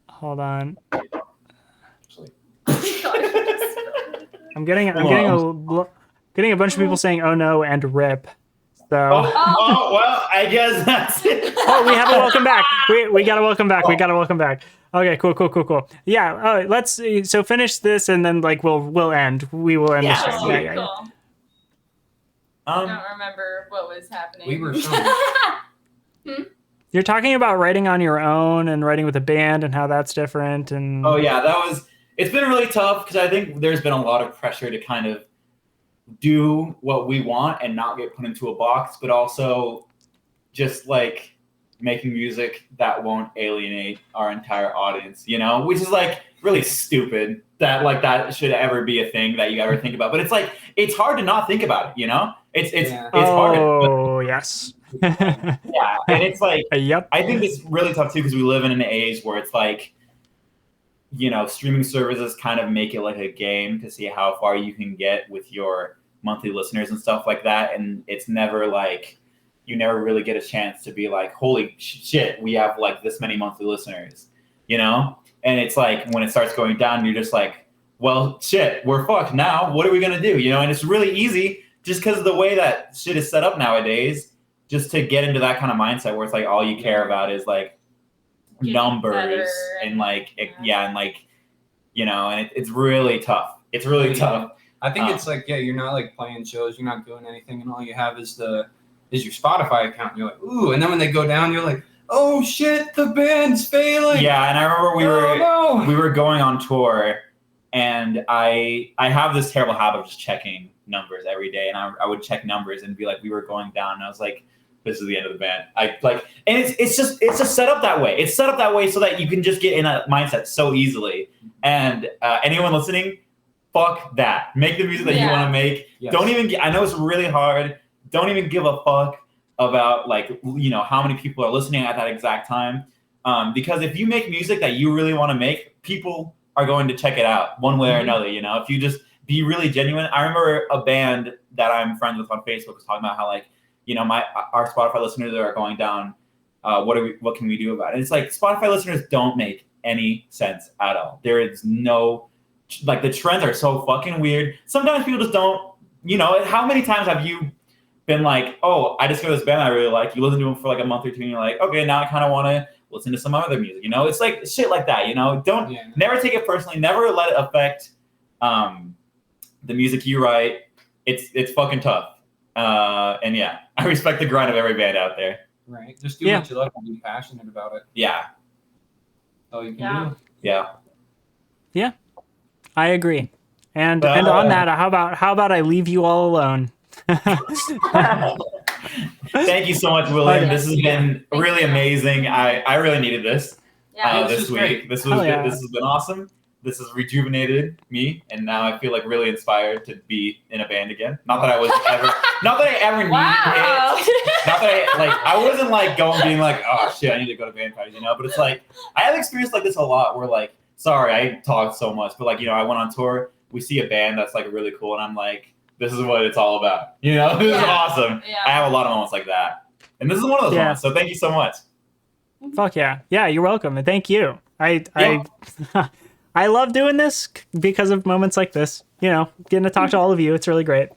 Hold on. I'm getting a bunch of people saying "oh no" and "rip." So. Oh well, I guess that's it. Oh, we have a welcome back. We got a welcome back. We got a welcome back. Okay, cool. Yeah. Let's so finish this and then we'll end. We will end the stream. Cool. Yeah. I don't remember what was happening. We were You're talking about writing on your own and writing with a band and how that's different and. Oh yeah, it's been really tough because I think there's been a lot of pressure to kind of do what we want and not get put into a box, but also just like making music that won't alienate our entire audience, which is like really stupid that like that should ever be a thing that you ever think about. But it's like it's hard to not think about it, It's hard. Oh yes. Yeah, and it's like Yep. I think it's really tough too because we live in an age where it's like streaming services kind of make it like a game to see how far you can get with your monthly listeners and stuff like that, and it's never like you never really get a chance to be like, holy shit, we have like this many monthly listeners, and it's like when it starts going down, you're just like, well shit, we're fucked now, what are we gonna do, and it's really easy just because of the way that shit is set up nowadays, just to get into that kind of mindset where it's like all you care about is like numbers and like and it's really tough. It's really tough. I think it's like, you're not like playing shows, you're not doing anything, and all you have is your Spotify account. And you're like, ooh, and then when they go down, you're like, oh shit, the band's failing. Yeah, and I remember we were going on tour, and I have this terrible habit of just checking numbers every day, and I would check numbers and be like, we were going down, and I was like, this is the end of the band. And it's just set up that way. It's set up that way so that you can just get in that mindset so easily. And anyone listening, fuck that. Make the music that you want to make. Yes. Don't even I know it's really hard. Don't even give a fuck about like, how many people are listening at that exact time. Because if you make music that you really want to make, people are going to check it out one way or another. If you just be really genuine. I remember a band that I'm friends with on Facebook was talking about how like, our Spotify listeners are going down. What can we do about it? And it's like Spotify listeners don't make any sense at all. There is no, like, the trends are so fucking weird. Sometimes people just don't, how many times have you been like, oh, I discovered this band I really like. You listen to them for like a month or two and you're like, okay, now I kind of want to listen to some other music. It's like shit like that, never take it personally. Never let it affect the music you write. It's fucking tough. And yeah, I respect the grind of every band out there. Right. Just do what you love and be passionate about it. Yeah. All you can do. Yeah. Yeah. I agree. And on that, how about I leave you all alone? Thank you so much, William. This has been really amazing. I really needed this this week. This was good. This has been awesome. This has rejuvenated me, and now I feel like really inspired to be in a band again. Not that I ever needed it. Not that I wasn't like being like, oh shit, I need to go to band parties, But it's like I have experienced like this a lot. Where like, sorry, I talk so much, but like I went on tour. We see a band that's like really cool, and I'm like, this is what it's all about. This is awesome. Yeah. I have a lot of moments like that, and this is one of those moments. So thank you so much. Fuck yeah, you're welcome, and thank you. I love doing this because of moments like this. Getting to talk to all of you, it's really great.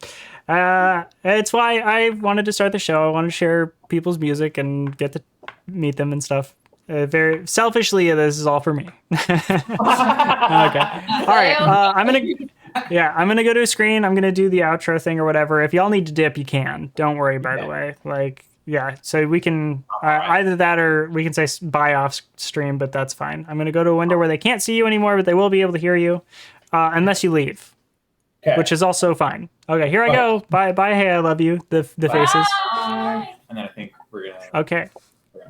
It's why I wanted to start the show. I wanted to share people's music and get to meet them and stuff. Very selfishly, this is all for me. Okay. All right. I'm gonna go to a screen. I'm gonna do the outro thing or whatever. If y'all need to dip, you can. Don't worry. By the way, so we can either that or we can say bye off stream, but that's fine. I'm gonna go to a window where they can't see you anymore, but they will be able to hear you. unless you leave, which is also fine. Okay, here I go. Bye, hey, I love you. The faces. And then I think we're gonna. Okay.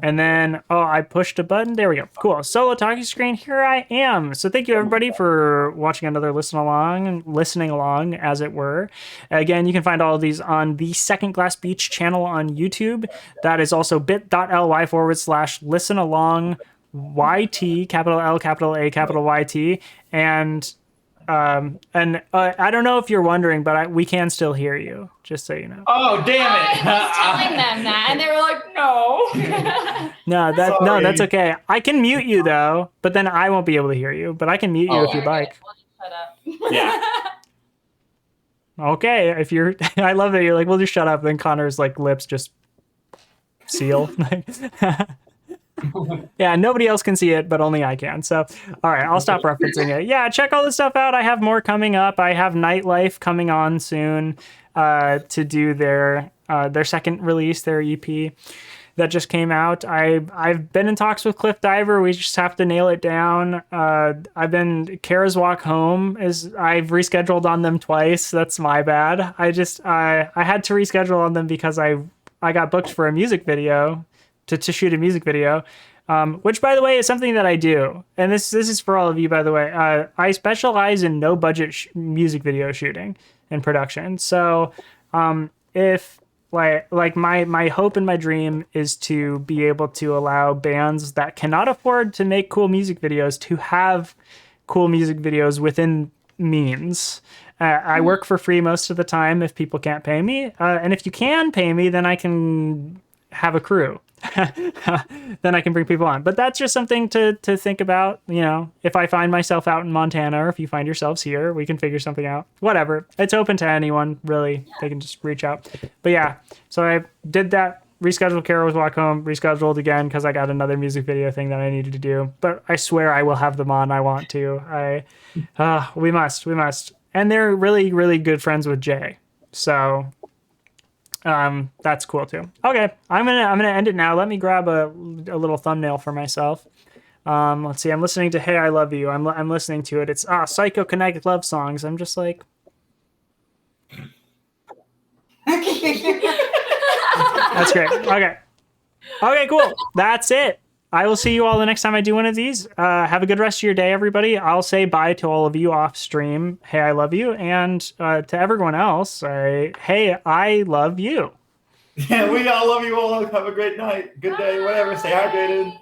And then, I pushed a button. There we go. Cool. Solo talking screen. Here I am. So thank you, everybody, for watching another listening along, as it were. Again, you can find all of these on the Second Glass Beach channel on YouTube. That is also bit.ly/listenalongyt, capital L, capital A, capital YT. And I don't know if you're wondering, but we can still hear you, just so you know. Oh, damn it! I was telling them that, and they were like, "No." No, that's okay. I can mute you though, but then I won't be able to hear you. But I can mute you if you'd like. We'll just shut up. Yeah. Okay, if you're, I love that you're like, we'll just shut up. Then Connor's like lips just seal. Yeah, nobody else can see it, but only I can. So, all right, I'll stop referencing it. Yeah, check all this stuff out. I have more coming up. I have Nightlife coming on soon to do their second release, their EP that just came out. I've been in talks with Cliff Diver. We just have to nail it down. Kara's Walk Home I've rescheduled on them twice. That's my bad. I had to reschedule on them because I got booked for a music video. To shoot a music video, which, by the way, is something that I do. And this is for all of you, by the way. I specialize in no budget music video shooting and production. So if like my hope and my dream is to be able to allow bands that cannot afford to make cool music videos to have cool music videos within means. I work for free most of the time if people can't pay me. And if you can pay me, then I can have a crew. Then I can bring people on. But that's just something to think about. You know, if I find myself out in Montana, or if you find yourselves here, we can figure something out. Whatever. It's open to anyone, really. They can just reach out. But yeah, so I did that. Rescheduled Kara's Walk Home. Rescheduled again because I got another music video thing that I needed to do. But I swear I will have them on. I want to. We must. And they're really, really good friends with Jay. So that's cool too. Okay, I'm gonna end it now. Let me grab a little thumbnail for myself. Let's see. I'm listening to "Hey, I Love You." I'm listening to it. It's psychokinetic love songs. I'm just like, that's great. Okay, cool. That's it. I will see you all the next time I do one of these. Have a good rest of your day, everybody. I'll say bye to all of you off stream. Hey, I love you. And to everyone else, hey, I love you. Yeah, we all love you all. Have a great night. Good day, whatever. Stay hydrated.